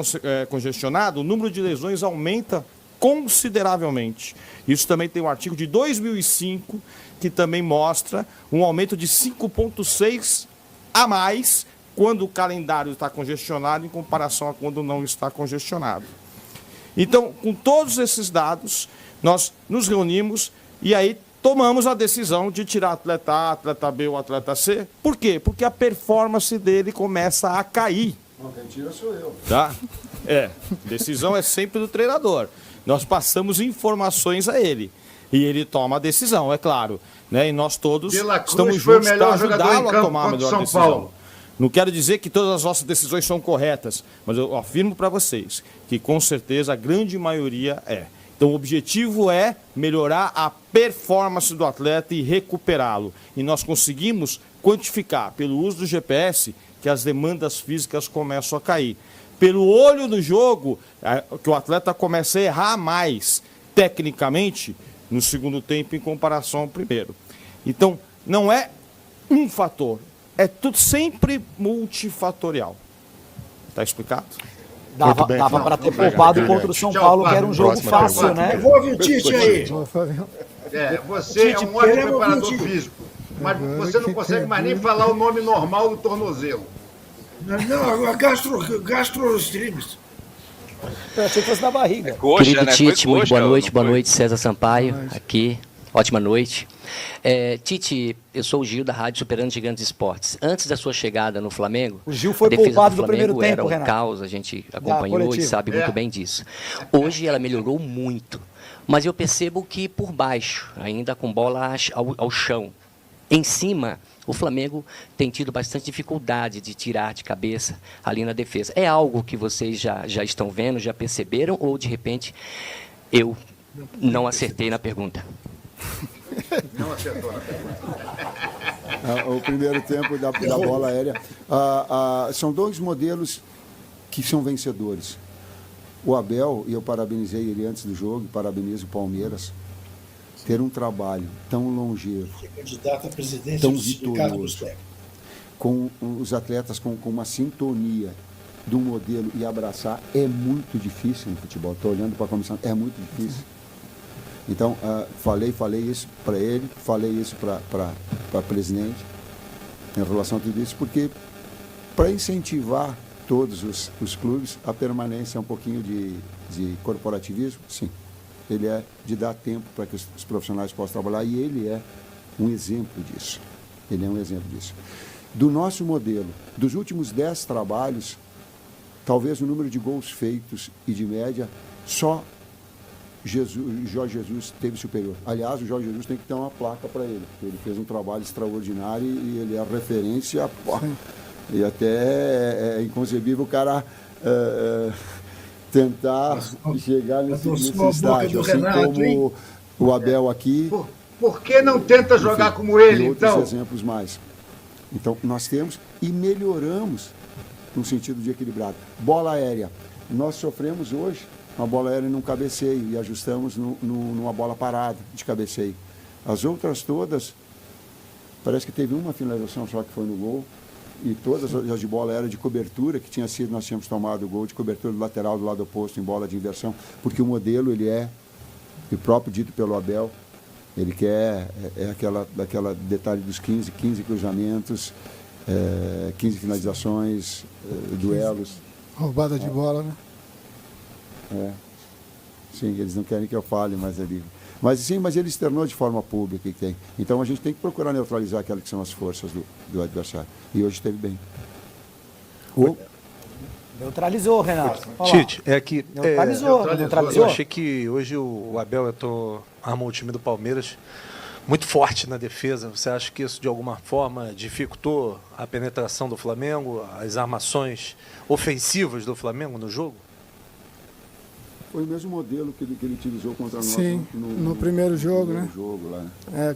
congestionado, o número de lesões aumenta consideravelmente. Isso também tem um artigo de 2005 que também mostra um aumento de 5,6 a mais quando o calendário está congestionado em comparação a quando não está congestionado. Então, com todos esses dados, nós nos reunimos e aí tomamos a decisão de tirar atleta A, atleta B ou atleta C. Por quê? Porque a performance dele começa a cair. Não, quem tira sou eu. Tá? Decisão é sempre do treinador. Nós passamos informações a ele. E ele toma a decisão, é claro. Né? E nós todos estamos juntos para ajudá-lo a tomar a melhor decisão. Paulo. Não quero dizer que todas as nossas decisões são corretas, mas eu afirmo para vocês que com certeza a grande maioria é. Então o objetivo é melhorar a performance do atleta e recuperá-lo. E nós conseguimos quantificar pelo uso do GPS que as demandas físicas começam a cair. Pelo olho do jogo, que o atleta começa a errar mais tecnicamente no segundo tempo em comparação ao primeiro. Então, não é um fator, é tudo sempre multifatorial. Está explicado? Dava para ter poupado contra o São Paulo, que era um jogo fácil, né? Devolve o Tite aí. Você é um ótimo preparador físico, mas você não consegue mais nem falar o nome normal do tornozelo. Não, gastrostreams. Eu achei que fosse da barriga. Coxa, Querido né? Tite, Foi muito coxa, boa noite, César Sampaio, aqui, ótima noite. Tite, eu sou o Gil da Rádio Superando Gigantes Esportes. Antes da sua chegada no Flamengo, o Gil foi a defesa poupado do do primeiro Flamengo tempo, era um caos, a gente acompanhou e sabe muito bem disso. Hoje ela melhorou muito, mas eu percebo que por baixo, ainda com bola ao chão, em cima, o Flamengo tem tido bastante dificuldade de tirar de cabeça ali na defesa. É algo que vocês já estão vendo, já perceberam, ou de repente eu não acertei na pergunta? Não acertou na pergunta. O primeiro tempo da bola aérea. São dois modelos que são vencedores. O Abel, e eu parabenizei ele antes do jogo, parabenizo o Palmeiras, ter um trabalho tão longevo, candidato à presidência tão do Sindicato dos vitorioso, Técnicos, com os atletas com uma sintonia de um modelo e abraçar, é muito difícil no futebol. Estou olhando para a comissão, é muito difícil. Então, falei isso para ele, falei isso para a presidente, em relação a tudo isso, porque para incentivar todos os clubes, a permanência é um pouquinho de corporativismo, sim. Ele é de dar tempo para que os profissionais possam trabalhar e ele é um exemplo disso. Ele é um exemplo disso. Do nosso modelo, dos últimos 10 trabalhos, talvez o número de gols feitos e de média, só Jorge Jesus teve superior. Aliás, o Jorge Jesus tem que ter uma placa para ele, porque ele fez um trabalho extraordinário e ele é referência. E até é inconcebível o cara tentar chegar nesse estágio, assim Renato, como hein? o Abel aqui. Por que não tenta jogar como ele, e outros então? exemplos mais. Então, nós temos e melhoramos no sentido de equilibrado. Bola aérea. Nós sofremos hoje uma bola aérea num cabeceio e ajustamos numa bola parada de cabeceio. As outras todas, parece que teve uma finalização só que foi no gol, e todas as de bola aérea de cobertura, que nós tínhamos tomado o gol de cobertura do lateral do lado oposto em bola de inversão, porque o modelo, ele é, o próprio dito pelo Abel, ele quer aquela detalhe dos 15 cruzamentos, 15 finalizações, duelos. Roubada de bola, né? Sim, eles não querem que eu fale, mas ele... Mas ele externou de forma pública que tem. Então a gente tem que procurar neutralizar aquelas que são as forças do adversário. E hoje esteve bem. Neutralizou, Renato. Tite, Neutralizou. Eu achei que hoje o Abel armou o time do Palmeiras muito forte na defesa. Você acha que isso de alguma forma dificultou a penetração do Flamengo, as armações ofensivas do Flamengo no jogo? Foi o mesmo modelo que ele utilizou contra nós. Sim, no primeiro jogo, né? Jogo lá.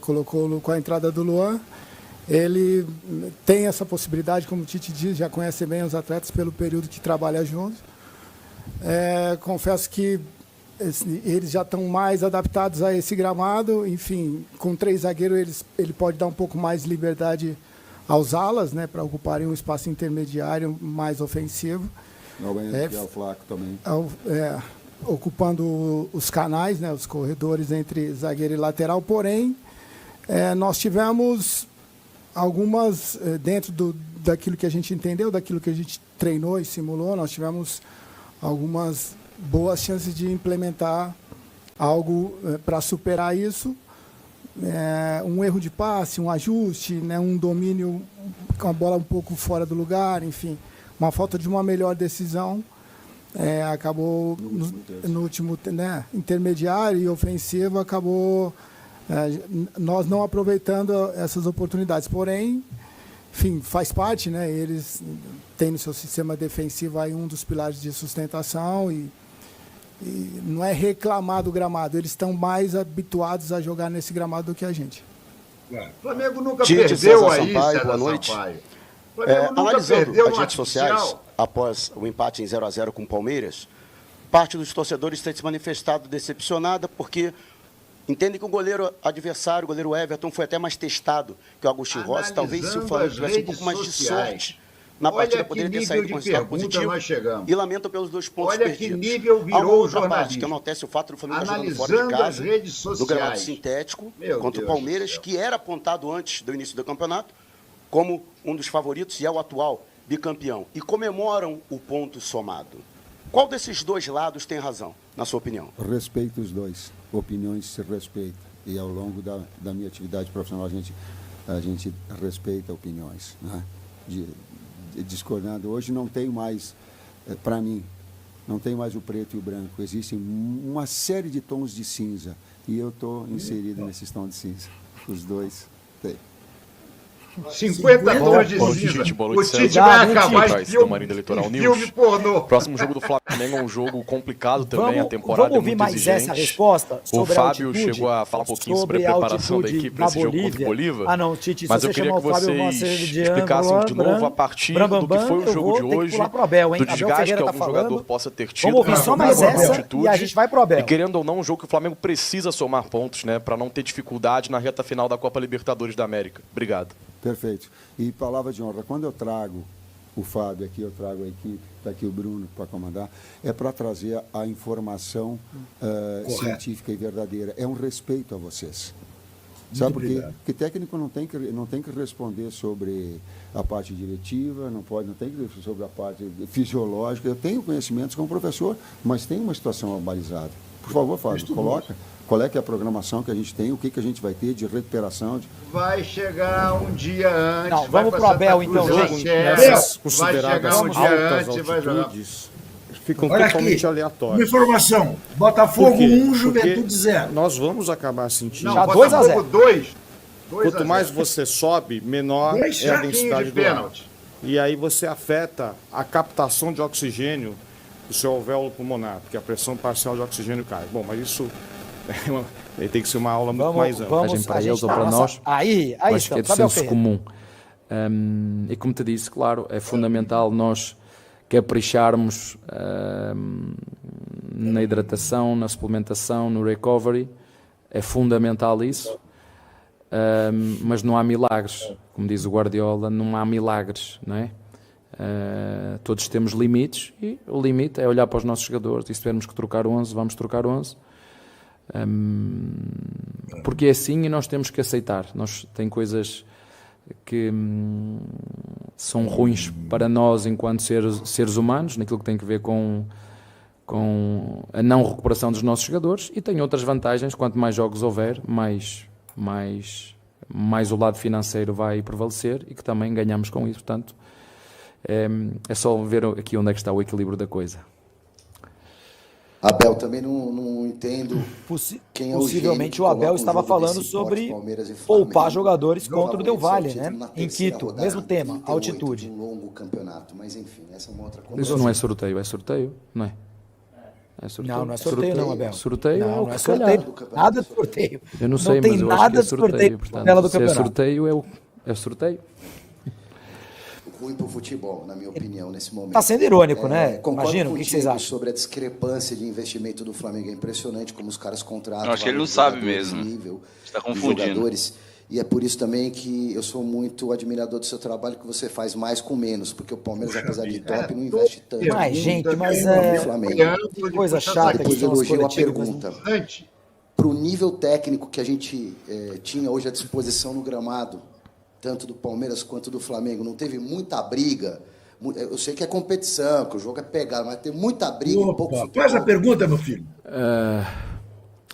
Colocou com a entrada do Luan. Ele tem essa possibilidade, como o Tite diz, já conhece bem os atletas pelo período que trabalha juntos. Confesso que eles já estão mais adaptados a esse gramado. Enfim, com 3 zagueiros ele pode dar um pouco mais de liberdade aos alas, né, para ocuparem um espaço intermediário mais ofensivo. O Flaco também. Ocupando os canais, né, os corredores entre zagueiro e lateral. Porém, nós tivemos algumas, dentro daquilo que a gente entendeu, daquilo que a gente treinou e simulou, nós tivemos algumas boas chances de implementar algo para superar isso. Um erro de passe, um ajuste, né, um domínio com a bola um pouco fora do lugar, enfim, uma falta de uma melhor decisão. Acabou no último, né, intermediário e ofensivo, acabou nós não aproveitando essas oportunidades. Porém, enfim, faz parte, né? Eles têm no seu sistema defensivo aí um dos pilares de sustentação e não é reclamar do gramado, eles estão mais habituados a jogar nesse gramado do que a gente. O Flamengo nunca Tite, perdeu César aí, Sampaio, César boa noite. Sampaio. O Flamengo nunca Analisando perdeu as no redes sociais, artificial. após o empate em 0-0 com o Palmeiras, parte dos torcedores tem se manifestado decepcionada porque entendem que o goleiro adversário, o goleiro Everton, foi até mais testado que o Agostinho Rossi. Talvez se o Flamengo tivesse um pouco mais de sorte na partida, poderia ter saído com resultado positivo. E lamento pelos 2 pontos perdidos. Olha que nível virou o jornalismo. Parte, que enaltece o fato do Flamengo jogando fora de casa, do gramado sintético, contra o Palmeiras, que era apontado antes do início do campeonato como um dos favoritos e é o atual bicampeão. E comemoram o ponto somado. Qual desses 2 lados tem razão, na sua opinião? Respeito os dois. Opiniões se respeitam. E ao longo da minha atividade profissional, a gente respeita opiniões, né? Discordando. Hoje não tem mais, para mim, não tem mais o preto e o branco. Existem uma série de tons de cinza. E eu estou inserido nesses tons de cinza. Os dois têm. 50 tons de cinza. O Tite vai acabar em filme pornô. Próximo jogo do Flamengo é um jogo complicado também, a temporada vamos ouvir mais exigente. essa resposta sobre o Fábio a altitude, chegou a falar um pouquinho sobre a preparação da equipe para esse jogo contra o Bolívar. Ah, não, Tite, mas se eu você queria que vocês explicassem de novo a partir do que foi o jogo de hoje, do desgaste que algum jogador possa ter tido. Vamos ouvir só mais essa e a gente vai pro Abel. E querendo ou não, um jogo que o Flamengo precisa somar pontos, né, para não ter dificuldade na reta final da Copa Libertadores da América. Obrigado. Perfeito. E palavra de honra, quando eu trago o Fábio aqui, eu trago a equipe, está aqui o Bruno para comandar, é para trazer a informação científica e verdadeira. É um respeito a vocês. Sabe por quê? Porque técnico não tem que responder sobre a parte diretiva, não tem que responder sobre a parte fisiológica. Eu tenho conhecimentos como professor, mas tem uma situação balizada. Por favor, Fábio, coloca. Qual é que é a programação que a gente tem, o que a gente vai ter de recuperação? Vai chegar um dia antes. Não, vamos pro Abel então, gente. Nessas consideradas altas altitudes ficam totalmente aleatórias. Uma informação, Botafogo 1, Juventude 0. Nós vamos acabar sentindo. Já 2-0. 2. Quanto mais você sobe, menor é a densidade do ar. E aí você afeta a captação de oxigênio do seu alvéolo pulmonar, porque a pressão parcial de oxigênio cai. Bom, mas isso tem que ser uma aula muito mais ampla. Para eles ou para nós, aí acho que é de senso comum. E como te disse, claro, é fundamental nós capricharmos na hidratação, na suplementação, no recovery. É fundamental isso. Mas não há milagres. Como diz o Guardiola, não há milagres, não é? Todos temos limites e o limite é olhar para os nossos jogadores e se tivermos que trocar 11, vamos trocar 11. Porque é assim e nós temos que aceitar. Tem coisas que são ruins para nós enquanto seres humanos, naquilo que tem a ver com a não recuperação dos nossos jogadores, e tem outras vantagens. Quanto mais jogos houver, mais o lado financeiro vai prevalecer e que também ganhamos com isso. Portanto, é só ver aqui onde é que está o equilíbrio da coisa. Abel, também não entendo quem é o possivelmente o Abel estava falando sobre poupar jogadores contra o Del Valle, né? Em Quito, mesmo tema, altitude. Um longo campeonato, mas enfim, essa é uma outra Isso não é sorteio, não é? É sorteio? Não, não é sorteio, não, Abel. Sorteio não, é o não é que calhar. sorteio. Nada de sorteio. Eu não sei, tem mas eu acho nada que é de sorteio sorteio. na Portanto, tabela do se é campeonato. sorteio, é sorteio. Ruim para o futebol, na minha opinião, nesse momento. Tá sendo irônico, né? Concordo Imagina, o que contigo vocês acham? sobre a discrepância de investimento do Flamengo. É impressionante como os caras contratam. Eu acho que ele não sabe mesmo. Está confundindo. Jogadores. E é por isso também que eu sou muito admirador do seu trabalho, que você faz mais com menos, porque o Palmeiras, apesar de top, não investe tanto. Mas, gente, mas Flamengo. coisa chata. Depois que são os elogio a coletivos, pergunta. Para o nível técnico que a gente tinha hoje à disposição no gramado, tanto do Palmeiras quanto do Flamengo, não teve muita briga. Eu sei que é competição, que o jogo é pegado, mas tem muita briga e pouco futebol. Faz a pergunta, meu filho.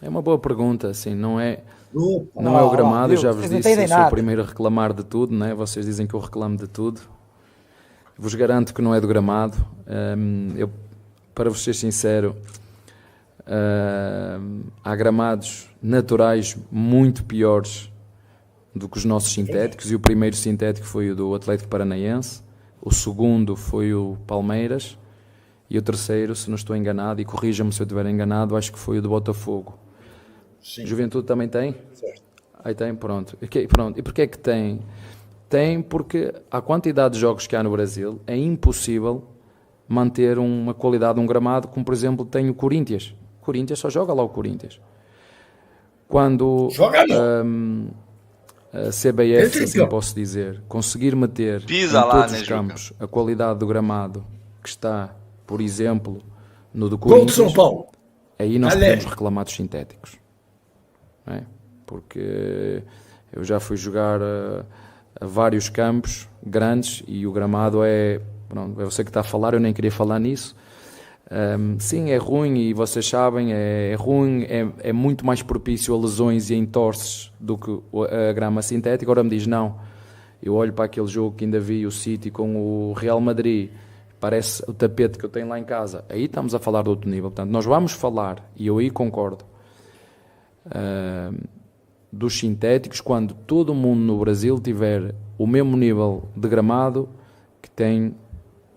É uma boa pergunta, assim, não é Não é o gramado, eu já vocês vos não disse, eu entendem sou o nada. primeiro a reclamar de tudo, né? Vocês dizem que eu reclamo de tudo. Vos garanto que não é do gramado. Eu, para vos ser sincero, há gramados naturais muito piores do que os nossos sintéticos, e o primeiro sintético foi o do Atlético Paranaense, o segundo foi o Palmeiras, e o terceiro, se não estou enganado, e corrija-me se eu estiver enganado, acho que foi o do Botafogo. Sim. Juventude também tem? Certo. Aí tem, pronto. Pronto. E porquê é que tem? Tem porque a quantidade de jogos que há no Brasil é impossível manter uma qualidade de um gramado, como por exemplo tem o Corinthians. O Corinthians só joga lá o Corinthians. Quando a CBF, assim posso dizer, conseguir meter Pisa em lá, todos né, os Juca? campos a qualidade do gramado que está, por exemplo, no do Gol de São Corinthians, Paulo. aí nós Galera. podemos reclamar dos sintéticos. Não é? Porque eu já fui jogar a vários campos grandes e o gramado é... Pronto, eu sei que está a falar, eu nem queria falar nisso. Sim, é ruim e vocês sabem, é ruim, é muito mais propício a lesões e a entorces do que a grama sintética. Agora me diz, não, eu olho para aquele jogo que ainda vi, o City com o Real Madrid, parece o tapete que eu tenho lá em casa, aí estamos a falar de outro nível. Portanto, nós vamos falar, e eu aí concordo, dos sintéticos quando todo mundo no Brasil tiver o mesmo nível de gramado que tem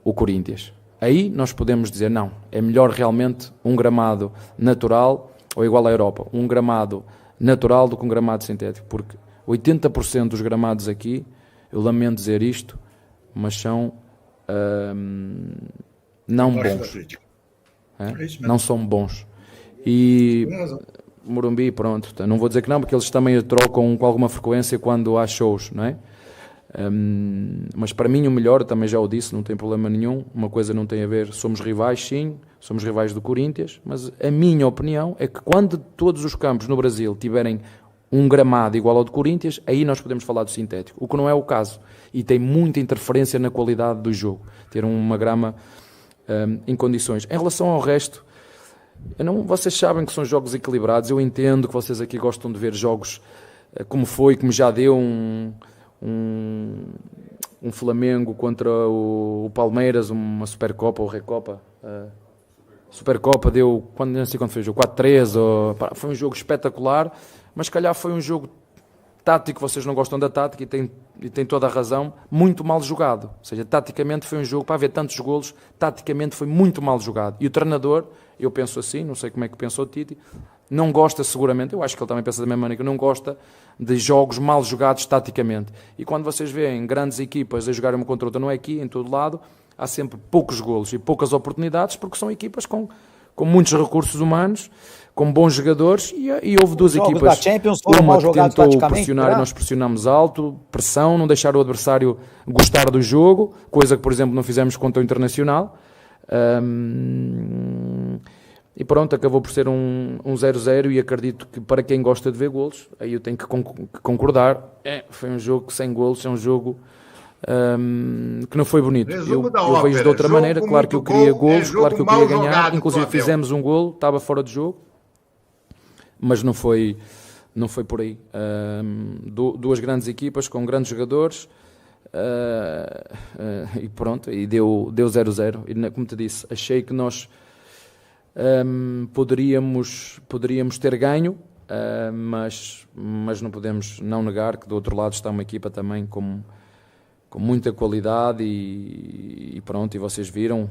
o Corinthians. Aí nós podemos dizer, não, é melhor realmente um gramado natural ou igual à Europa, um gramado natural do que um gramado sintético, porque 80% dos gramados aqui, eu lamento dizer isto, mas são não bons. Não são bons. E Morumbi, pronto, não vou dizer que não, porque eles também trocam com alguma frequência quando há shows, não é? Mas para mim o melhor, também já o disse, não tem problema nenhum, uma coisa não tem a ver, somos rivais sim, somos rivais do Corinthians, mas a minha opinião é que quando todos os campos no Brasil tiverem um gramado igual ao do Corinthians, aí nós podemos falar do sintético, o que não é o caso, e tem muita interferência na qualidade do jogo, ter uma grama em condições. Em relação ao resto, vocês sabem que são jogos equilibrados, eu entendo que vocês aqui gostam de ver jogos como já deu um Flamengo contra o Palmeiras, uma Supercopa ou Recopa. Supercopa deu, não sei quando foi o jogo, 4-3, foi um jogo espetacular, mas se calhar foi um jogo tático, vocês não gostam da tática e têm toda a razão, muito mal jogado. Ou seja, taticamente foi um jogo, para haver tantos golos, taticamente foi muito mal jogado. E o treinador, eu penso assim, não sei como é que pensou o Tite, não gosta seguramente, eu acho que ele também pensa da mesma maneira, que não gosta de jogos mal jogados taticamente. E quando vocês veem grandes equipas a jogarem uma contra outra, não é aqui, em todo lado, há sempre poucos golos e poucas oportunidades, porque são equipas com muitos recursos humanos, com bons jogadores, e houve duas equipas, uma que tentou pressionar e nós pressionamos alto, pressão, não deixar o adversário gostar do jogo, coisa que, por exemplo, não fizemos contra o Internacional. E pronto, acabou por ser um 0-0 e acredito que para quem gosta de ver golos, aí eu tenho que concordar, foi um jogo sem golos, é um jogo que não foi bonito. Eu vejo de outra maneira, claro que eu queria golos, claro que eu queria ganhar, inclusive fizemos um golo, estava fora de jogo, mas não foi por aí. Duas grandes equipas com grandes jogadores, e pronto, e deu 0-0, e como te disse, achei que nós poderíamos ter ganho, mas não podemos não negar que do outro lado está uma equipa também com muita qualidade e pronto, e vocês viram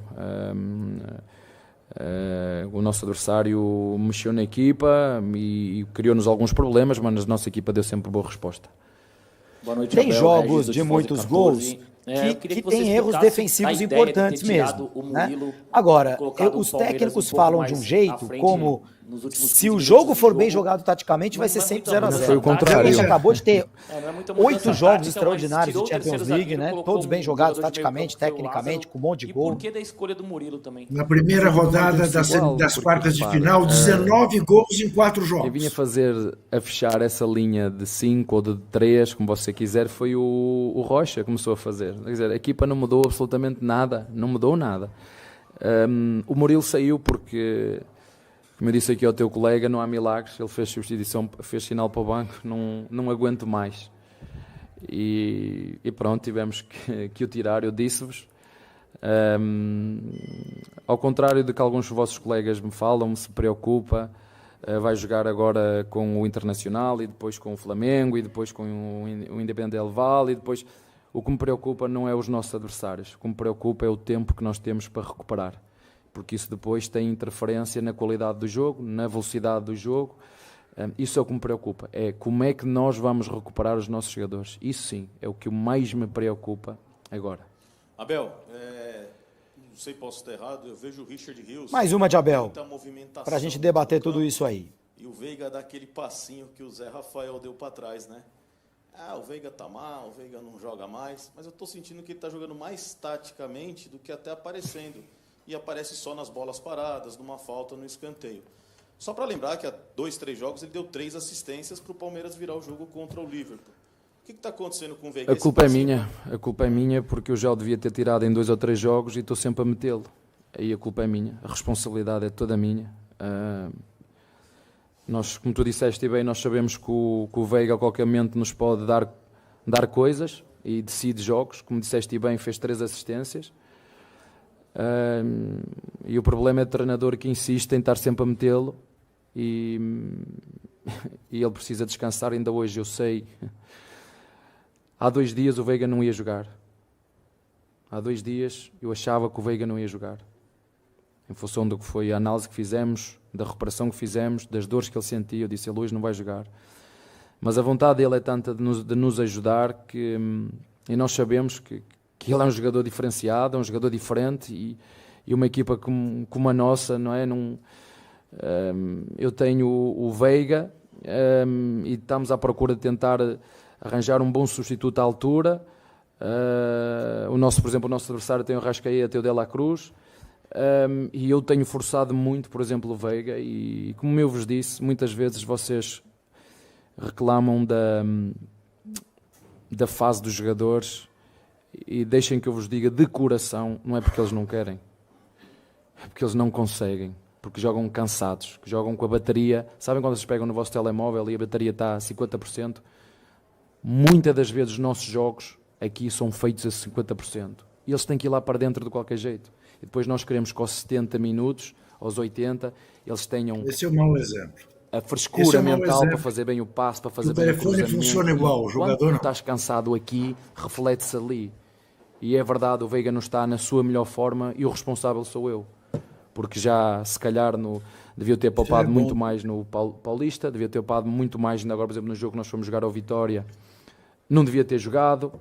O nosso adversário mexeu na equipa e criou-nos alguns problemas, mas a nossa equipa deu sempre boa resposta. Boa noite, tem Abel, jogos de muitos gols que tem erros defensivos importantes mesmo. Né? Agora, os técnicos falam de um jeito como se o jogo for bem jogado taticamente, vai ser sempre 0-0. Foi o contrário. A gente acabou de ter 8 jogos extraordinários de Champions League, né? Todos bem jogados taticamente, tecnicamente, com um monte de gol. E por que da escolha do Murilo também? Na primeira rodada das quartas de final, 19 gols em 4 jogos. Quem vinha a fechar essa linha de 5 ou de 3, como você quiser, foi o Rocha, começou a fazer. Quer dizer, a equipa não mudou absolutamente nada, não mudou nada. O Murilo saiu porque, como eu disse aqui ao teu colega, não há milagres. Ele fez substituição, fez sinal para o banco, não aguento mais. E pronto, tivemos que o tirar. Eu disse-vos, ao contrário do que alguns dos vossos colegas me falam, se preocupa, vai jogar agora com o Internacional e depois com o Flamengo e depois com o Independente Del Valle e depois... O que me preocupa não é os nossos adversários, o que me preocupa é o tempo que nós temos para recuperar, porque isso depois tem interferência na qualidade do jogo, na velocidade do jogo. Isso é o que me preocupa, é como é que nós vamos recuperar os nossos jogadores. Isso sim, é o que mais me preocupa agora. Abel, não sei, posso estar errado, eu vejo o Richard Rios... Mais uma de Abel, para a gente debater tudo isso aí. E o Veiga dá aquele passinho que o Zé Rafael deu para trás, né? O Veiga tá mal, o Veiga não joga mais, mas eu tô sentindo que ele tá jogando mais taticamente do que até aparecendo. E aparece só nas bolas paradas, numa falta, no escanteio. Só para lembrar que há 2, 3 jogos ele deu 3 assistências para o Palmeiras virar o jogo contra o Liverpool. O que está acontecendo com o Veiga? A culpa é minha porque eu já o devia ter tirado em 2 ou 3 jogos e estou sempre a metê-lo. Aí a culpa é minha, a responsabilidade é toda minha. Nós, como tu disseste bem, nós sabemos que o Veiga a qualquer momento nos pode dar coisas e decide jogos. Como disseste bem, fez 3 assistências. E o problema é o treinador que insiste em estar sempre a metê-lo e ele precisa descansar. Ainda hoje eu sei, há 2 dias o Veiga não ia jogar. Há 2 dias eu achava que o Veiga não ia jogar. Em função do que foi a análise que fizemos, da recuperação que fizemos, das dores que ele sentia, eu disse, ele hoje não vai jogar. Mas a vontade dele é tanta de nos ajudar e nós sabemos que ele é um jogador diferenciado, é um jogador diferente e uma equipa como a nossa, não é? Eu tenho o Veiga e estamos à procura de tentar arranjar um bom substituto à altura. Por exemplo, o nosso adversário tem o Rascaeta, tem o De La Cruz. E eu tenho forçado muito, por exemplo, o Veiga e como eu vos disse, muitas vezes vocês reclamam da fase dos jogadores e deixem que eu vos diga de coração, não é porque eles não querem, é porque eles não conseguem, porque jogam cansados, que jogam com a bateria. Sabem quando vocês pegam no vosso telemóvel e a bateria está a 50%? Muitas das vezes os nossos jogos aqui são feitos a 50% e eles têm que ir lá para dentro de qualquer jeito. E depois nós queremos que aos 70 minutos, aos 80, eles tenham esse é um mau exemplo. A frescura mental para fazer bem o passe, para fazer bem o cruzamento. O telefone funciona igual, o jogador não. Quando estás cansado aqui, reflete-se ali. E é verdade, o Veiga não está na sua melhor forma e o responsável sou eu. Porque já, se calhar, devia ter poupado muito mais no Paulista, devia ter poupado muito mais, ainda agora, por exemplo, no jogo que nós fomos jogar ao Vitória, não devia ter jogado.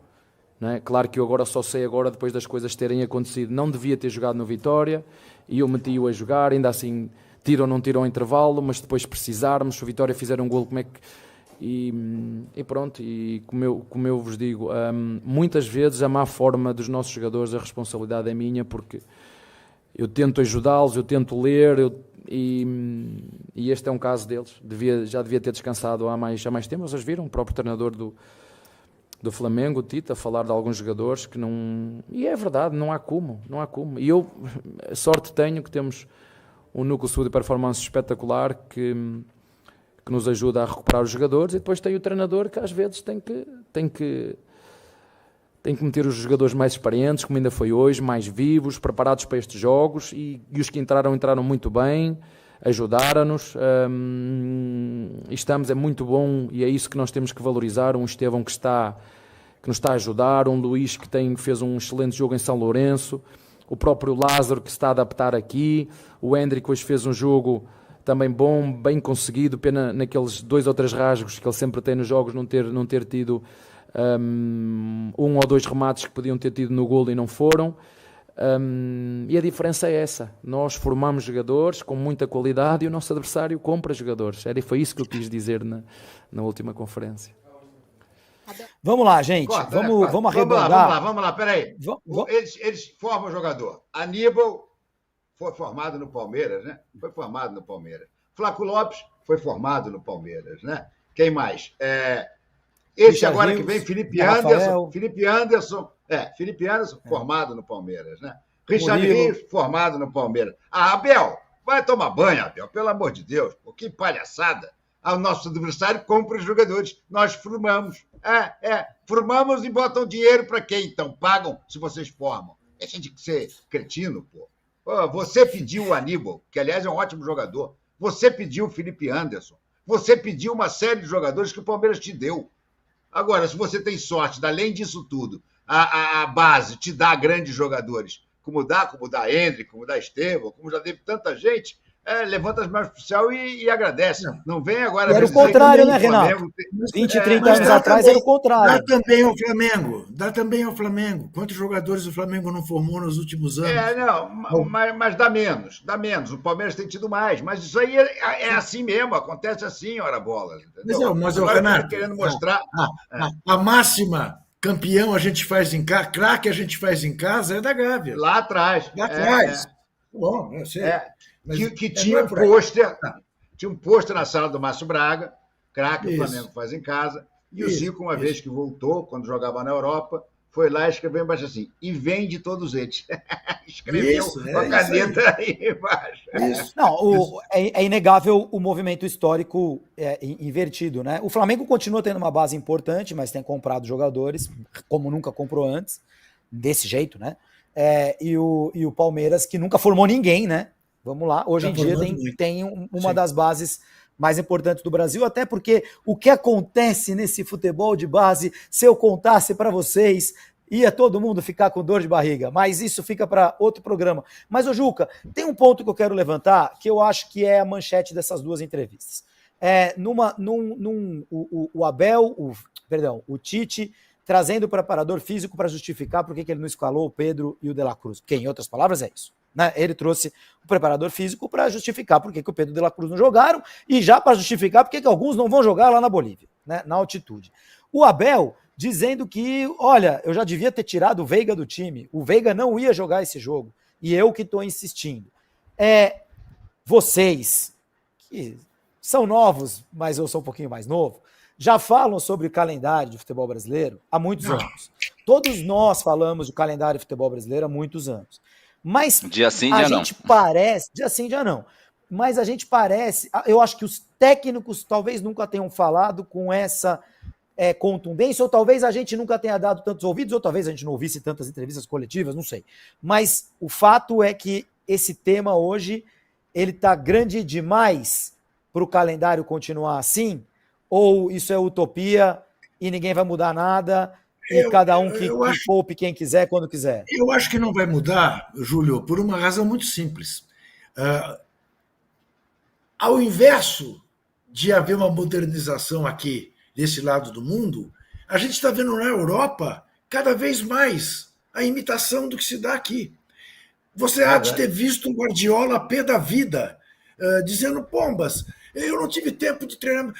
Não é? Claro que eu agora só sei agora, depois das coisas terem acontecido, não devia ter jogado no Vitória e eu meti-o a jogar, ainda assim tiram ou não tiram ao intervalo, mas depois precisarmos, se o Vitória fizer um golo, como é que... E pronto, e como eu vos digo, muitas vezes a má forma dos nossos jogadores, a responsabilidade é minha, porque eu tento ajudá-los, eu tento ler, e este é um caso deles. Já devia ter descansado há mais tempo. Vocês viram o próprio treinador do Flamengo, o Tite, a falar de alguns jogadores que não... E é verdade, não há como. E eu, sorte tenho que temos um núcleo de saúde e performance espetacular que nos ajuda a recuperar os jogadores, e depois tem o treinador que às vezes tem que meter os jogadores mais experientes, como ainda foi hoje, mais vivos, preparados para estes jogos, e os que entraram muito bem, ajudaram-nos, é muito bom, e é isso que nós temos que valorizar. Um Estevão que nos está a ajudar, um Luís que fez um excelente jogo em São Lourenço, o próprio Lázaro que se está a adaptar aqui, o Hendrick hoje fez um jogo também bom, bem conseguido, pena naqueles 2 ou 3 rasgos que ele sempre tem nos jogos não ter tido 1 ou 2 remates que podiam ter tido no golo e não foram. E a diferença é essa, nós formamos jogadores com muita qualidade e o nosso adversário compra jogadores. Foi isso que eu quis dizer na última conferência. Vamos lá, gente. Corta, vamos arredondar. Vamos lá, peraí. Eles formam jogador. Aníbal foi formado no Palmeiras, né? Foi formado no Palmeiras. Flávio Lopes foi formado no Palmeiras, né? Quem mais? Esse Richard agora Rios, que vem, Felipe Rafael. Anderson, formado no Palmeiras, né? Richard Murilo. Rios, formado no Palmeiras. Abel, vai tomar banho, Abel, pelo amor de Deus. Pô, que palhaçada. O nosso adversário compra os jogadores. Nós formamos. Formamos e botam dinheiro para quem, então? Pagam se vocês formam. Deixa de ser cretino, pô. Você pediu o Aníbal, que aliás é um ótimo jogador. Você pediu o Felipe Anderson. Você pediu uma série de jogadores que o Palmeiras te deu. Agora, se você tem sorte, além disso tudo, a base te dá grandes jogadores, como dá Hendrick, como dá Estevão, como já teve tanta gente, levanta as mãos para o céu e agradece. Não vem agora... Era o contrário, né, Renato? 20, 30 anos atrás era o contrário. Dá também ao Flamengo. Quantos jogadores o Flamengo não formou nos últimos anos? Mas dá menos. O Palmeiras tem tido mais. Mas isso aí é assim mesmo, acontece assim, ora bolas. Entendeu? Mas o Agora Renato, querendo mostrar... a máxima campeão a gente faz em casa, craque a gente faz em casa é da Gávea. Lá atrás. Bom, eu sei. Que tinha um pôster na sala do Márcio Braga, craque o Flamengo faz em casa, e o Zico, uma vez que voltou, quando jogava na Europa, foi lá e escreveu embaixo assim, e vende todos eles. Escreveu com a caneta aí embaixo. Não, é inegável o movimento histórico invertido, né? O Flamengo continua tendo uma base importante, mas tem comprado jogadores, como nunca comprou antes, desse jeito, né? E o Palmeiras, que nunca formou ninguém, né? Vamos lá, hoje em dia tem uma das bases mais importantes do Brasil, até porque o que acontece nesse futebol de base, se eu contasse para vocês, ia todo mundo ficar com dor de barriga, mas isso fica para outro programa. Mas, ô Juca, tem um ponto que eu quero levantar, que eu acho que é a manchete dessas duas entrevistas. O Tite trazendo o preparador físico para justificar por que ele não escalou o Pedro e o De La Cruz, porque, em outras palavras, é isso. Né? Ele trouxe o preparador físico para justificar por que o Pedro e o De La Cruz não jogaram e já para justificar por que alguns não vão jogar lá na Bolívia, né? Na altitude. O Abel dizendo que, olha, eu já devia ter tirado o Veiga do time, o Veiga não ia jogar esse jogo, e eu que estou insistindo. Vocês, que são novos, mas eu sou um pouquinho mais novo, já falam sobre o calendário de futebol brasileiro há muitos anos. Todos nós falamos do calendário de futebol brasileiro há muitos anos. Mas dia sim, dia não. Dia sim, dia não. Mas a gente parece, eu acho que os técnicos talvez nunca tenham falado com essa contundência, ou talvez a gente nunca tenha dado tantos ouvidos, ou talvez a gente não ouvisse tantas entrevistas coletivas, não sei. Mas o fato é que esse tema hoje, ele está grande demais para o calendário continuar assim, ou isso é utopia e ninguém vai mudar nada, e cada um que poupe quem quiser, quando quiser? Eu acho que não vai mudar, Júlio, por uma razão muito simples. Ao inverso de haver uma modernização aqui, desse lado do mundo, a gente está vendo na Europa cada vez mais a imitação do que se dá aqui. Você há de ter visto um Guardiola a pé da vida, dizendo, pombas, eu não tive tempo de treinar,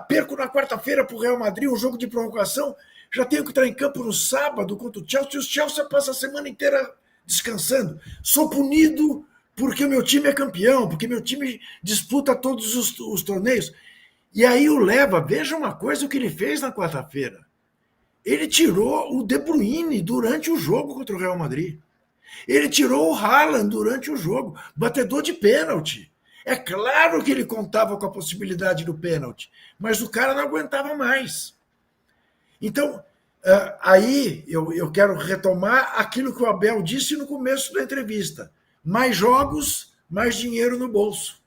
perco na quarta-feira para o Real Madrid, um jogo de prorrogação, já tenho que estar em campo no sábado contra o Chelsea, e o Chelsea passa a semana inteira descansando. Sou punido porque o meu time é campeão, porque meu time disputa todos os torneios. E aí veja uma coisa o que ele fez na quarta-feira. Ele tirou o De Bruyne durante o jogo contra o Real Madrid. Ele tirou o Haaland durante o jogo, batedor de pênalti. É claro que ele contava com a possibilidade do pênalti, mas o cara não aguentava mais. Então, aí eu quero retomar aquilo que o Abel disse no começo da entrevista. Mais jogos, mais dinheiro no bolso.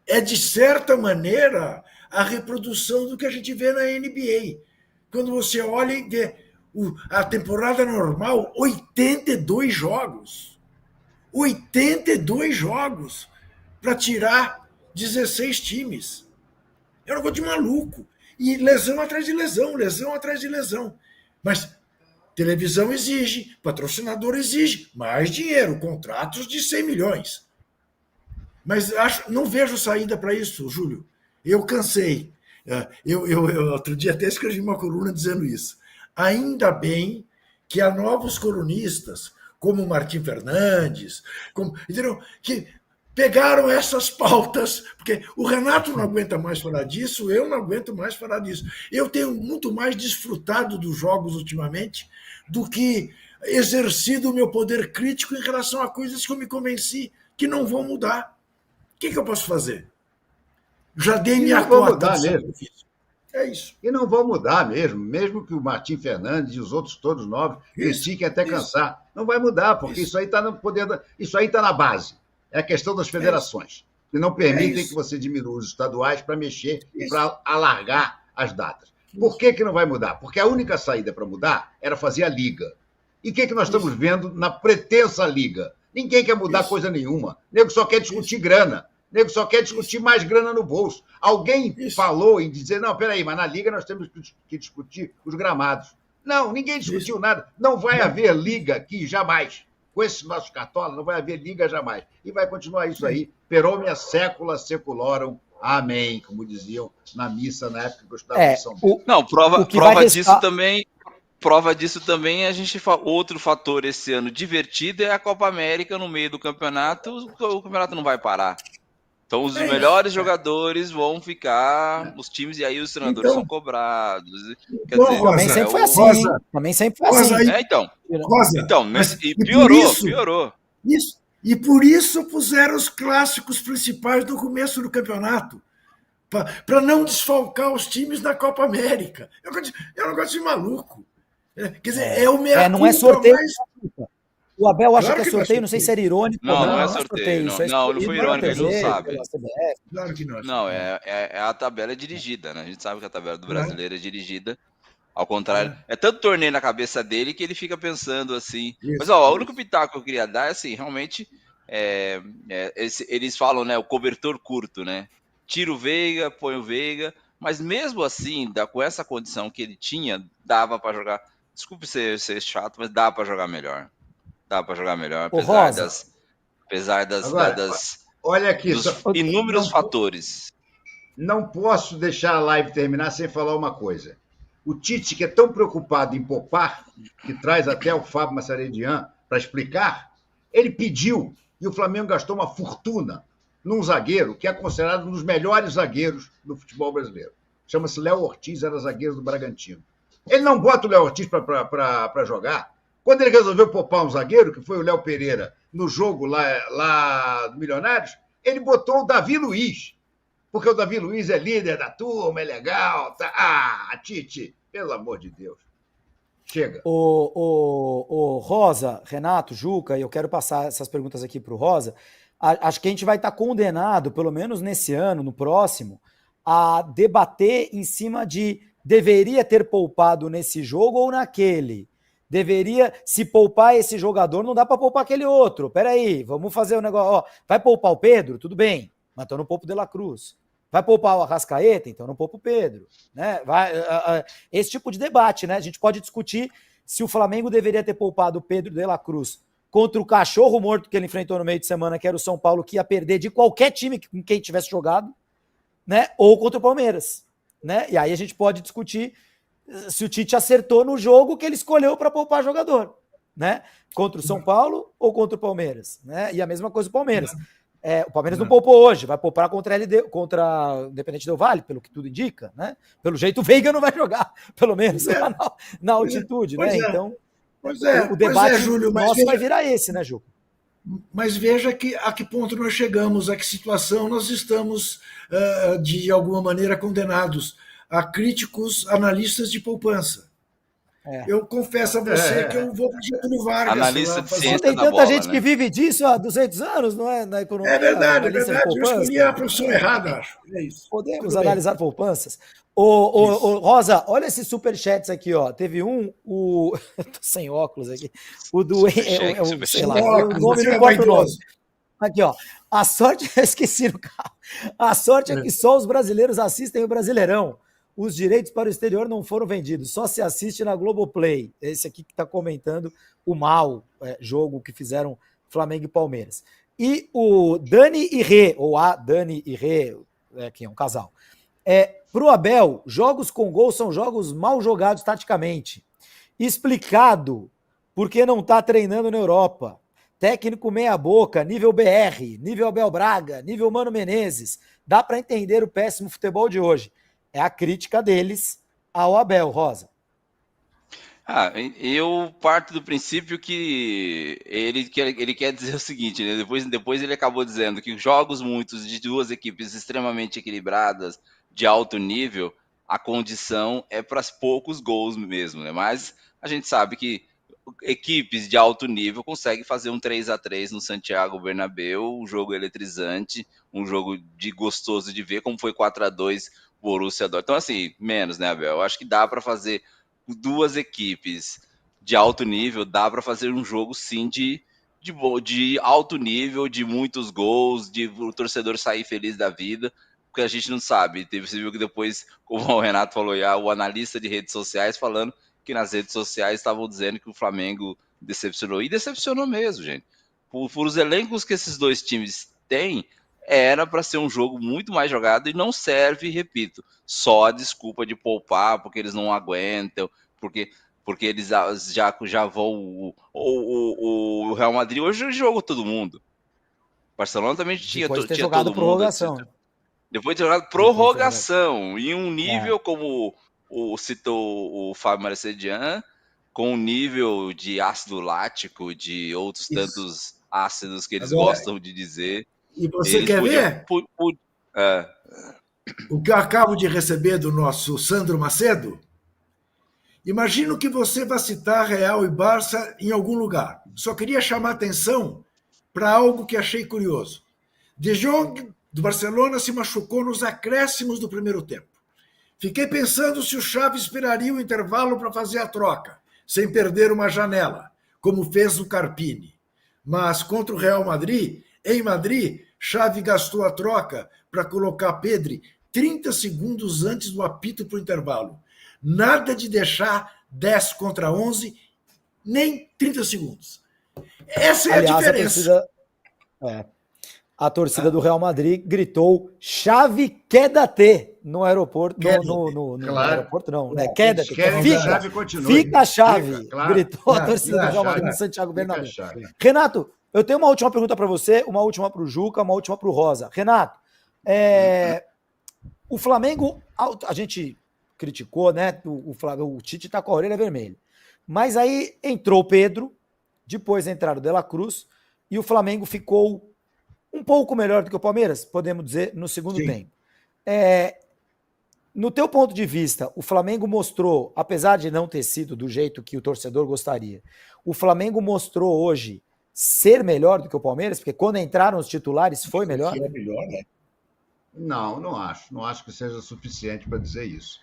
É, de certa maneira, a reprodução do que a gente vê na NBA. Quando você olha e vê A temporada normal, 82 jogos. 82 jogos para tirar 16 times. É um negócio de maluco. E lesão atrás de lesão, lesão atrás de lesão. Mas televisão exige, patrocinador exige, mais dinheiro, contratos de 100 milhões. Mas não vejo saída para isso, Júlio. Eu cansei. Eu outro dia até escrevi uma coluna dizendo isso. Ainda bem que há novos colunistas, como o Martim Fernandes, entendeu? Que pegaram essas pautas, porque o Renato não aguenta mais falar disso, eu não aguento mais falar disso. Eu tenho muito mais desfrutado dos jogos ultimamente do que exercido o meu poder crítico em relação a coisas que eu me convenci que não vão mudar. O que eu posso fazer? Já dei minha cota de sacrifício. É isso. E não vão mudar mesmo que o Martim Fernandes e os outros todos novos critiquem até cansar. Não vai mudar, porque isso aí está no poder, isso aí está na base. É a questão das federações, que não permitem que você diminua os estaduais para mexer e para alargar as datas. Por que não vai mudar? Porque a única saída para mudar era fazer a liga. E o que nós estamos vendo na pretensa liga? Ninguém quer mudar coisa nenhuma. O nego só quer discutir grana. O nego só quer discutir mais grana no bolso. Alguém falou em dizer, não, peraí, mas na liga nós temos que discutir os gramados. Não, ninguém discutiu nada. Não vai haver liga aqui jamais. Com esses nossos cartolas, não vai haver liga jamais. E vai continuar isso aí. Per omnia secula seculorum. Amém, como diziam na missa na época que eu estava em São Paulo. Não, prova disso também, a gente outro fator esse ano divertido é a Copa América no meio do campeonato. O campeonato não vai parar. Então os melhores jogadores vão ficar nos times e aí os treinadores são cobrados. Quer dizer, também sempre foi assim. Também sempre foi assim. Mas piorou. Isso. E por isso puseram os clássicos principais no começo do campeonato. Para não desfalcar os times da Copa América. É um negócio de maluco. Quer dizer, é o meia não é sorteio. Mais... O Abel acha que é sorteio, não sei se era irônico. Não é sorteio. Não foi irônico, ele não sabe. Claro que não. Não, a tabela é dirigida, né? A gente sabe que a tabela do brasileiro é dirigida. Ao contrário, é tanto torneio na cabeça dele que ele fica pensando assim. Mas o único pitaco que eu queria dar é assim, realmente, eles falam, né, o cobertor curto, né? Tira o Veiga, põe o Veiga, mas mesmo assim, com essa condição que ele tinha, dava para jogar. Desculpe ser chato, mas dá para jogar melhor. Dá para jogar melhor, apesar das olha aqui, dos inúmeros fatores. Não posso deixar a live terminar sem falar uma coisa. O Tite, que é tão preocupado em poupar, que traz até o Fábio Massaredian para explicar, ele pediu, e o Flamengo gastou uma fortuna num zagueiro que é considerado um dos melhores zagueiros do futebol brasileiro. Chama-se Léo Ortiz, era zagueiro do Bragantino. Ele não bota o Léo Ortiz para jogar. Quando ele resolveu poupar um zagueiro, que foi o Léo Pereira, no jogo lá do Milionários, ele botou o Davi Luiz. Porque o Davi Luiz é líder da turma, é legal. Tá... Ah, Tite, pelo amor de Deus. Chega. O Rosa, Renato, Juca, e eu quero passar essas perguntas aqui para o Rosa. Acho que a gente vai estar condenado, pelo menos nesse ano, no próximo, a debater em cima de deveria ter poupado nesse jogo ou naquele. Deveria, se poupar esse jogador, não dá para poupar aquele outro. Peraí, vamos fazer um negócio. Ó, vai poupar o Pedro? Tudo bem, mas então não poupa o De La Cruz. Vai poupar o Arrascaeta? Então não poupa o Pedro. Né? Esse tipo de debate, né? A gente pode discutir se o Flamengo deveria ter poupado o Pedro De La Cruz contra o cachorro morto que ele enfrentou no meio de semana, que era o São Paulo, que ia perder de qualquer time com quem tivesse jogado, né? Ou contra o Palmeiras. Né? E aí a gente pode discutir se o Tite acertou no jogo que ele escolheu para poupar jogador, né? Contra o São Paulo ou contra o Palmeiras, né? E a mesma coisa o Palmeiras. O Palmeiras não poupou hoje, vai poupar contra o Independente Del Valle, pelo que tudo indica, né? Pelo jeito o Veiga não vai jogar, pelo menos na altitude, né? Então, o debate Júlio, nosso vai virar esse, né, Ju? Mas veja a que ponto nós chegamos, a que situação nós estamos, de alguma maneira, condenados a críticos analistas de poupança. Eu confesso a você que eu vou para Getúlio Vargas. Analista de ciência Tem da tanta bola, gente né? que vive disso há 200 anos, não é? Na economia. É verdade. Analista de Eu escolhi poupança. a profissão errada, acho. É isso. Podemos Tudo bem. analisar poupanças. Ô, Rosa, olha esses superchats aqui, ó. Teve um, o. Tô sem óculos aqui. O do. Sei lá, o nome não importa o nome. Aqui, ó. A sorte. Eu esqueci no carro. A sorte é que só os brasileiros assistem o Brasileirão. Os direitos para o exterior não foram vendidos, só se assiste na Globoplay. Esse aqui que está comentando o jogo que fizeram Flamengo e Palmeiras. E o Dani e Rê, ou a Dani e Rê, que é um casal. Para o Abel, jogos com gol são jogos mal jogados taticamente. Explicado porque não está treinando na Europa. Técnico meia boca, nível BR, nível Abel Braga, nível Mano Menezes. Dá para entender o péssimo futebol de hoje. É a crítica deles ao Abel, Rosa. Eu parto do princípio que ele quer dizer o seguinte, né? Depois ele acabou dizendo que jogos muitos de duas equipes extremamente equilibradas, de alto nível, a condição é para poucos gols mesmo, né? Mas a gente sabe que equipes de alto nível conseguem fazer um 3-3 no Santiago Bernabéu, um jogo eletrizante, um jogo gostoso de ver, como foi 4-2 Borussia Dortmund. Então, assim, menos, né, Abel? Eu acho que dá para fazer duas equipes de alto nível, dá para fazer um jogo, sim, de alto nível, de muitos gols, de o torcedor sair feliz da vida, porque a gente não sabe. Você viu que depois, como o Renato falou, o analista de redes sociais falando que nas redes sociais estavam dizendo que o Flamengo decepcionou. E decepcionou mesmo, gente. Por os elencos que esses dois times têm, era para ser um jogo muito mais jogado e não serve, repito, só a desculpa de poupar, porque eles não aguentam, porque eles já vão... O Real Madrid hoje jogou todo mundo. O Barcelona também tinha jogado todo mundo. Depois de ter jogado prorrogação. E um nível como... citou o Fábio Marcedian, com um nível de ácido lático, de outros tantos ácidos que eles gostam de dizer. E você quer ver? O que eu acabo de receber do nosso Sandro Macedo? Imagino que você vai citar Real e Barça em algum lugar. Só queria chamar atenção para algo que achei curioso. De Jong, do Barcelona, se machucou nos acréscimos do primeiro tempo. Fiquei pensando se o Xavi esperaria o intervalo para fazer a troca, sem perder uma janela, como fez o Carpini. Mas contra o Real Madrid, em Madrid, Xavi gastou a troca para colocar Pedri 30 segundos antes do apito para o intervalo. Nada de deixar 10 contra 11, nem 30 segundos. Essa é a diferença. A torcida do Real Madrid gritou Xavi queda-te no aeroporto. No aeroporto não, né? Queda-te. Fica Xavi. Gritou a torcida do Real Madrid no Santiago Bernabéu. Renato, eu tenho uma última pergunta para você, uma última para o Juca, uma última para o Rosa. Renato, o Flamengo, a gente criticou, né? O Tite está com a orelha vermelha. Mas aí entrou o Pedro, depois entraram o De La Cruz, e o Flamengo ficou um pouco melhor do que o Palmeiras, podemos dizer, no segundo tempo. No teu ponto de vista, o Flamengo mostrou, apesar de não ter sido do jeito que o torcedor gostaria, o Flamengo mostrou hoje ser melhor do que o Palmeiras? Porque quando entraram os titulares foi melhor? É melhor, né? Não acho. Não acho que seja suficiente para dizer isso.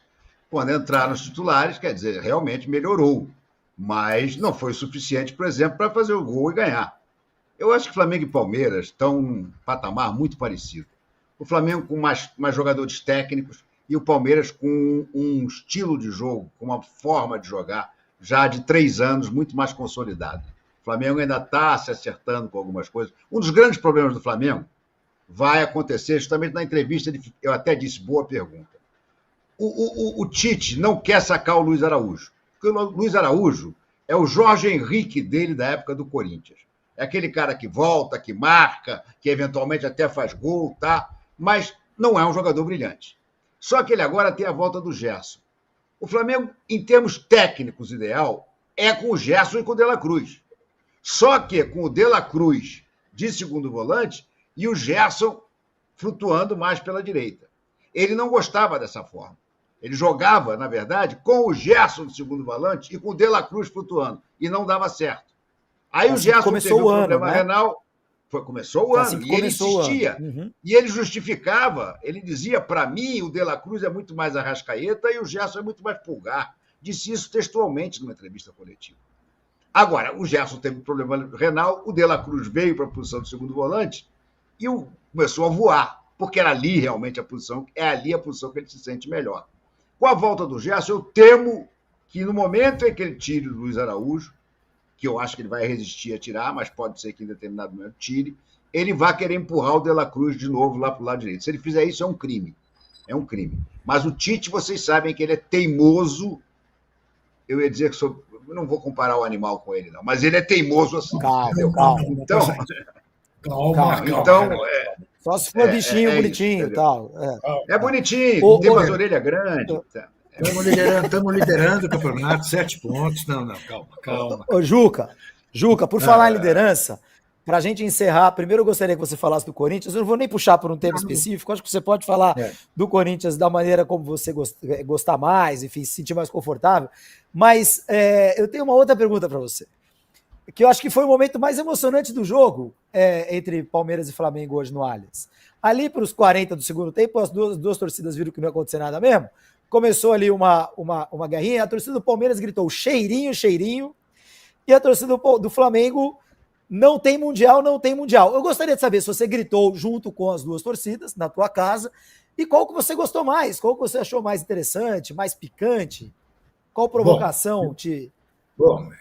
Quando entraram os titulares, quer dizer, realmente melhorou. Mas não foi suficiente, por exemplo, para fazer o gol e ganhar. Eu acho que Flamengo e Palmeiras estão num patamar muito parecido. O Flamengo com mais jogadores técnicos e o Palmeiras com um estilo de jogo, com uma forma de jogar já de 3 anos muito mais consolidada. O Flamengo ainda está se acertando com algumas coisas. Um dos grandes problemas do Flamengo vai acontecer justamente na entrevista, eu até disse, boa pergunta. O Tite não quer sacar o Luiz Araújo, porque o Luiz Araújo é o Jorge Henrique dele da época do Corinthians. É aquele cara que volta, que marca, que eventualmente até faz gol, tá? Mas não é um jogador brilhante. Só que ele agora tem a volta do Gerson. O Flamengo, em termos técnicos, ideal, é com o Gerson e com o De La Cruz. Só que com o De La Cruz de segundo volante e o Gerson flutuando mais pela direita. Ele não gostava dessa forma. Ele jogava, na verdade, com o Gerson no segundo volante e com o De La Cruz flutuando. E não dava certo. Aí o Gerson teve um problema renal. Começou o ano, e ele insistia. E ele justificava, ele dizia, para mim, o De La Cruz é muito mais Arrascaeta e o Gerson é muito mais Pulgar. Disse isso textualmente numa entrevista coletiva. Agora, o Gerson teve um problema renal, o De La Cruz veio para a posição de segundo volante e começou a voar, porque era ali realmente a posição, é ali a posição que ele se sente melhor. Com a volta do Gerson, eu temo que no momento em que ele tire o Luiz Araújo, que eu acho que ele vai resistir a tirar, mas pode ser que em determinado momento tire, ele vai querer empurrar o De La Cruz de novo lá para o lado direito. Se ele fizer isso, é um crime. É um crime. Mas o Tite, vocês sabem que ele é teimoso. Eu ia dizer que não vou comparar o animal com ele, não, mas ele é teimoso assim. Calma. Então, calma. Então, só se for bichinho bonitinho e tal. É bonitinho, tem umas orelhas grandes. Estamos liderando o campeonato, 7 pontos. Não, calma. Ô, Juca, por falar em liderança, para a gente encerrar, primeiro eu gostaria que você falasse do Corinthians. Eu não vou nem puxar por um tema específico, acho que você pode falar do Corinthians da maneira como você gostar mais, enfim, se sentir mais confortável. Mas eu tenho uma outra pergunta para você, que eu acho que foi o momento mais emocionante do jogo entre Palmeiras e Flamengo hoje no Allianz. Ali para os 40 do segundo tempo, as duas torcidas viram que não ia acontecer nada mesmo. Começou ali uma guerrinha, a torcida do Palmeiras gritou cheirinho, e a torcida do Flamengo não tem Mundial. Eu gostaria de saber se você gritou junto com as duas torcidas, na tua casa, e qual que você gostou mais, qual que você achou mais interessante, mais picante, qual provocação te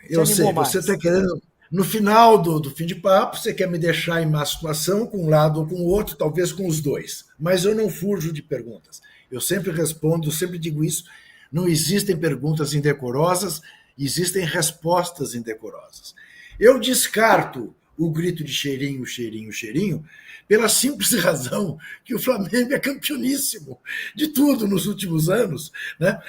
eu sei, mais? Você está querendo, no final do fim de papo, você quer me deixar em má situação com um lado ou com o outro, talvez com os dois, mas eu não fujo de perguntas. Eu sempre respondo, sempre digo isso, não existem perguntas indecorosas, existem respostas indecorosas. Eu descarto o grito de cheirinho, pela simples razão que o Flamengo é campeoníssimo de tudo nos últimos anos, né?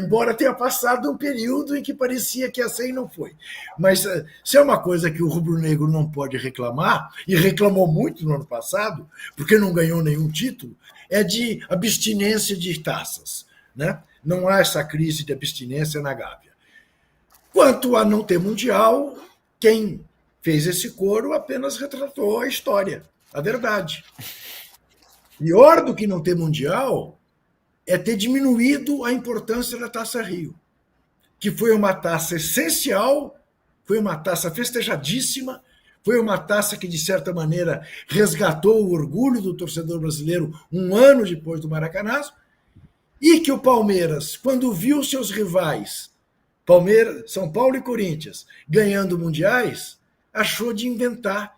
Embora tenha passado um período em que parecia que assim não foi. Mas se é uma coisa que o rubro-negro não pode reclamar, e reclamou muito no ano passado, porque não ganhou nenhum título, é de abstinência de taças, né? Não há essa crise de abstinência na Gávea. Quanto a não ter Mundial, quem fez esse coro apenas retratou a história, a verdade. Pior do que não ter Mundial é ter diminuído a importância da Taça Rio, que foi uma taça essencial, foi uma taça festejadíssima, foi uma taça que, de certa maneira, resgatou o orgulho do torcedor brasileiro um ano depois do Maracanazo, e que o Palmeiras, quando viu seus rivais, São Paulo e Corinthians, ganhando mundiais, achou de inventar,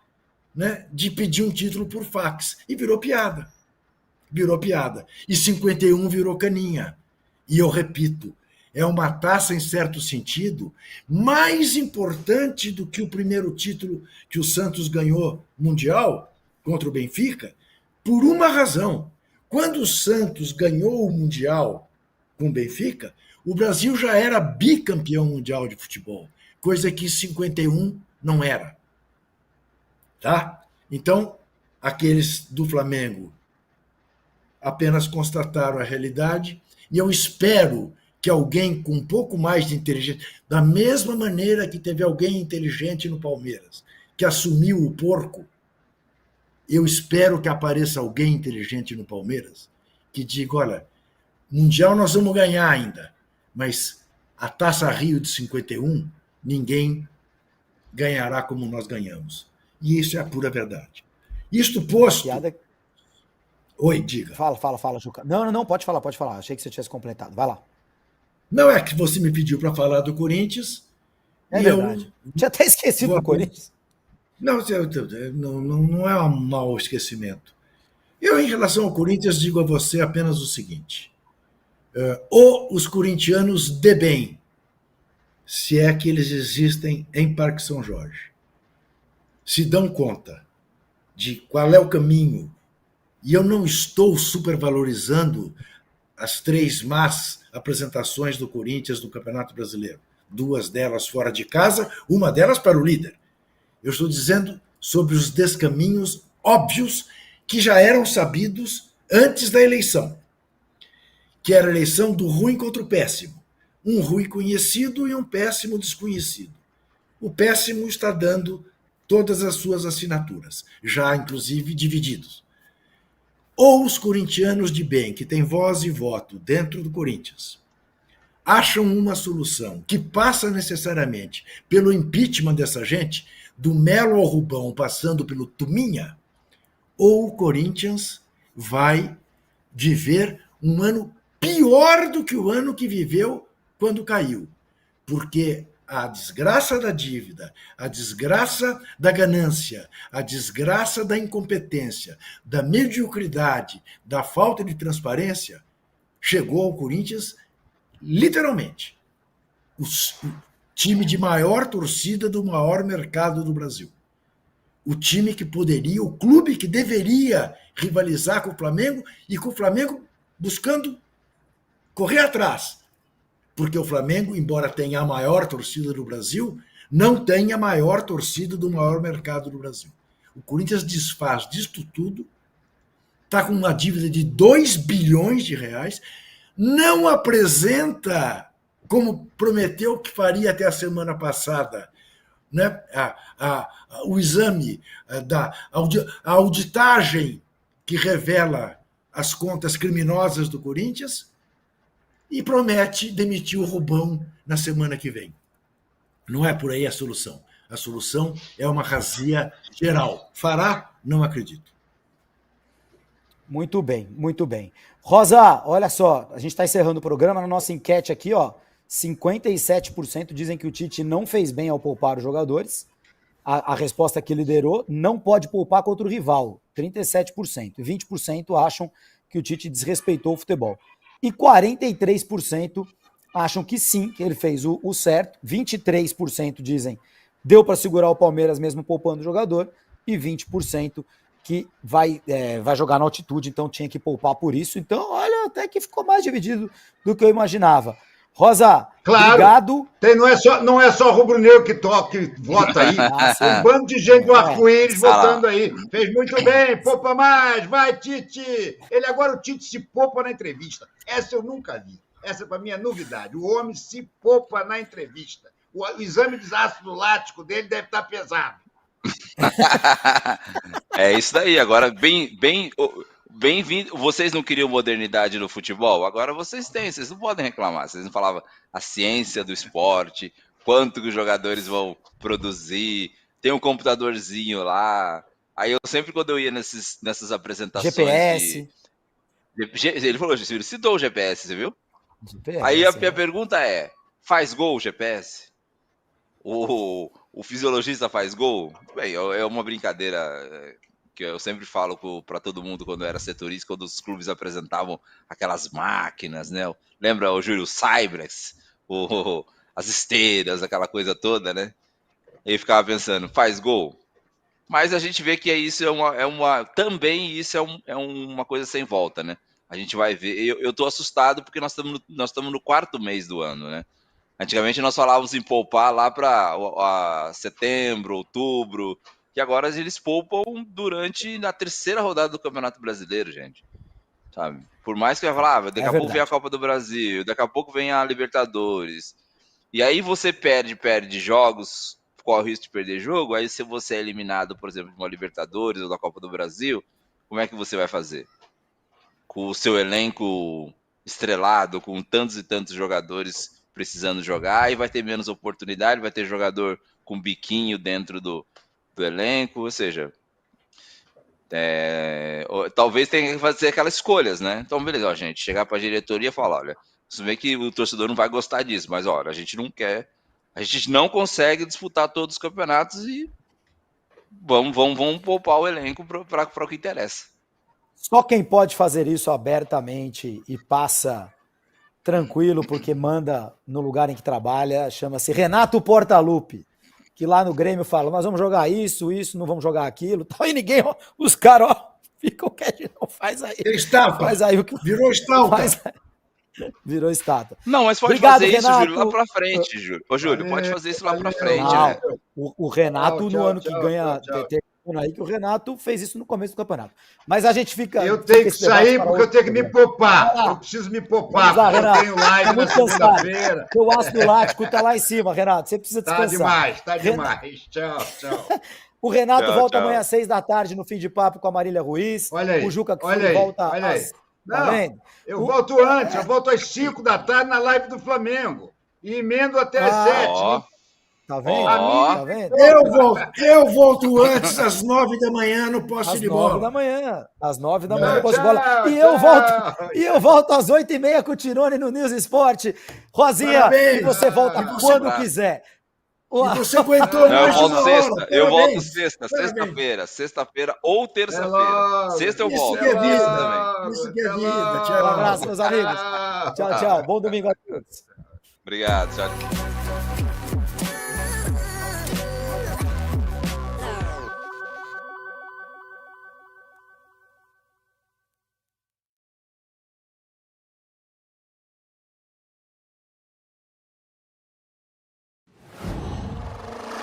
né, de pedir um título por fax. E virou piada. E 51 virou caninha. E eu repito, é uma taça, em certo sentido, mais importante do que o primeiro título que o Santos ganhou mundial contra o Benfica, por uma razão. Quando o Santos ganhou o Mundial com o Benfica, o Brasil já era bicampeão mundial de futebol, coisa que em 51 não era. Tá? Então, aqueles do Flamengo apenas constataram a realidade, e eu espero que alguém com um pouco mais de inteligência, da mesma maneira que teve alguém inteligente no Palmeiras, que assumiu o porco, eu espero que apareça alguém inteligente no Palmeiras que diga, olha, Mundial nós vamos ganhar ainda, mas a Taça Rio de 51, ninguém ganhará como nós ganhamos. E isso é a pura verdade. Isto posto... Oi, diga. Fala, Juca. Não, pode falar. Achei que você tivesse completado. Vai lá. Não, é que você me pediu para falar do Corinthians. É verdade. Tinha até esquecido do Corinthians. Não é um mau esquecimento. Eu, em relação ao Corinthians, digo a você apenas o seguinte. Os corintianos de bem, se é que eles existem em Parque São Jorge, se dão conta de qual é o caminho, e eu não estou supervalorizando as 3 más apresentações do Corinthians no Campeonato Brasileiro, 2 delas fora de casa, uma delas para o líder. Eu estou dizendo sobre os descaminhos óbvios que já eram sabidos antes da eleição, que era a eleição do ruim contra o péssimo. Um ruim conhecido e um péssimo desconhecido. O péssimo está dando todas as suas assinaturas, já inclusive divididos. Ou os corintianos de bem, que têm voz e voto dentro do Corinthians, acham uma solução que passa necessariamente pelo impeachment dessa gente, do Melo ao Rubão, passando pelo Tuminha, ou o Corinthians vai viver um ano pior do que o ano que viveu quando caiu. Porque a desgraça da dívida, a desgraça da ganância, a desgraça da incompetência, da mediocridade, da falta de transparência, chegou ao Corinthians literalmente. O time de maior torcida do maior mercado do Brasil. O time que poderia, o clube que deveria rivalizar com o Flamengo e com o Flamengo buscando correr atrás. Porque o Flamengo, embora tenha a maior torcida do Brasil, não tem a maior torcida do maior mercado do Brasil. O Corinthians desfaz disto tudo, está com uma dívida de 2 bilhões de reais, não apresenta, como prometeu que faria até a semana passada, né, o exame, a auditagem que revela as contas criminosas do Corinthians, e promete demitir o Rubão na semana que vem. Não é por aí a solução. A solução é uma razia geral. Fará? Não acredito. Muito bem, muito bem. Rosa, olha só, a gente está encerrando o programa, na nossa enquete aqui, ó, 57% dizem que o Tite não fez bem ao poupar os jogadores. A resposta que liderou, não pode poupar contra o rival, 37%. E 20% acham que o Tite desrespeitou o futebol. E 43% acham que sim, que ele fez o certo. 23% dizem deu para segurar o Palmeiras mesmo poupando o jogador. E 20% que vai jogar na altitude, então tinha que poupar por isso. Então, olha, até que ficou mais dividido do que eu imaginava. Rosa, claro, obrigado. Não é só rubro-negro que vota aí. Tem um bando de gente do arco-íris votando aí. Fez muito bem, poupa mais, vai, Tite. Agora o Tite se poupa na entrevista. Essa eu nunca vi. Essa para mim é novidade. O homem se poupa na entrevista. O exame de ácido lático dele deve estar pesado. É isso daí. Agora, bem-vindo. Vocês não queriam modernidade no futebol? Agora vocês têm, vocês não podem reclamar. Vocês não falavam a ciência do esporte, quanto que os jogadores vão produzir, tem um computadorzinho lá. Aí eu sempre, quando eu ia nessas apresentações... GPS. Ele falou, ele citou o GPS, você viu? GPS, aí a minha pergunta é, faz gol o GPS? O fisiologista faz gol? Bem, é uma brincadeira... que eu sempre falo para todo mundo quando eu era setorista, quando os clubes apresentavam aquelas máquinas, né? Lembra o Júlio Cybrex, as esteiras, aquela coisa toda, né? Ele ficava pensando, faz gol? Mas a gente vê que isso também isso é uma coisa sem volta, né? A gente vai ver. Eu tô assustado porque nós estamos no 4º mês do ano, né? Antigamente nós falávamos em poupar lá para setembro, outubro, que agora eles poupam na 3ª rodada do Campeonato Brasileiro, gente. Sabe? Por mais que eu falava, daqui a pouco vem a Copa do Brasil, daqui a pouco vem a Libertadores. E aí você perde jogos, corre o risco de perder jogo, aí se você é eliminado, por exemplo, de uma Libertadores ou da Copa do Brasil, como é que você vai fazer? Com o seu elenco estrelado, com tantos e tantos jogadores precisando jogar, aí vai ter menos oportunidade, vai ter jogador com biquinho dentro do elenco, ou seja, talvez tenha que fazer aquelas escolhas, né? Então, beleza, gente, chegar para a diretoria e falar, olha, você vê que o torcedor não vai gostar disso, mas olha, a gente não quer, a gente não consegue disputar todos os campeonatos e vamos poupar o elenco para o que interessa. Só quem pode fazer isso abertamente e passa tranquilo porque manda no lugar em que trabalha, chama-se Renato Portaluppi, que lá no Grêmio fala, nós vamos jogar isso, não vamos jogar aquilo, tal, e ninguém, os caras, ficam quietos, não faz aí. Faz aí o que virou estátua. Virou estátua. Não, mas pode fazer isso, Júlio, lá pra frente, Júlio. Ô, Júlio, pode fazer isso lá pra frente, não, né? O Renato, no ano que ganha, vendo aí que o Renato fez isso no começo do campeonato. Mas a gente fica... Eu tenho que sair porque eu tenho que me poupar. Eu preciso me poupar, Vamos lá, porque eu Renato. tenho live Tá na muito cansado. segunda-feira. Seu ácido lático tá lá em cima, Renato. Você precisa descansar. Tá demais. Tchau, tchau. O Renato Tchau, volta tchau. amanhã às 6 da tarde no Fim de Papo com a Marília Ruiz. Olha aí, O Juca olha Kfouri aí, volta olha aí. às... Tá Não, vendo? eu volto antes, eu volto às 5 da tarde na live do Flamengo. E emendo até às 7. Ó, Tá vendo? Ó. Tá vendo? Eu volto antes, às 9 da manhã, no poste Às de 9 bola. da manhã. Às 9 da Não, manhã no posto de tchau, bola. tchau. E eu volto às 8h30 com o Tirone no News Esporte. Rosinha, Parabéns. e você volta E você- quando quiser. E você aguentou Não, eu mais de volto uma sexta. hora. Eu volto Parabéns. sexta, Parabéns. sexta-feira. Sexta-feira ou Até terça-feira. logo. Sexta eu Isso volto. que é vida. também. Isso que é Até vida. logo. Tchau. Um abraço, meus amigos. Tchau, tchau. Bom domingo a todos. Obrigado, tchau.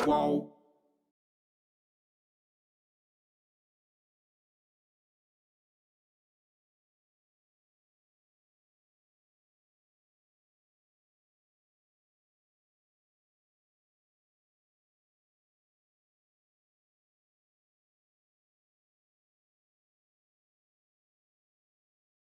Qual?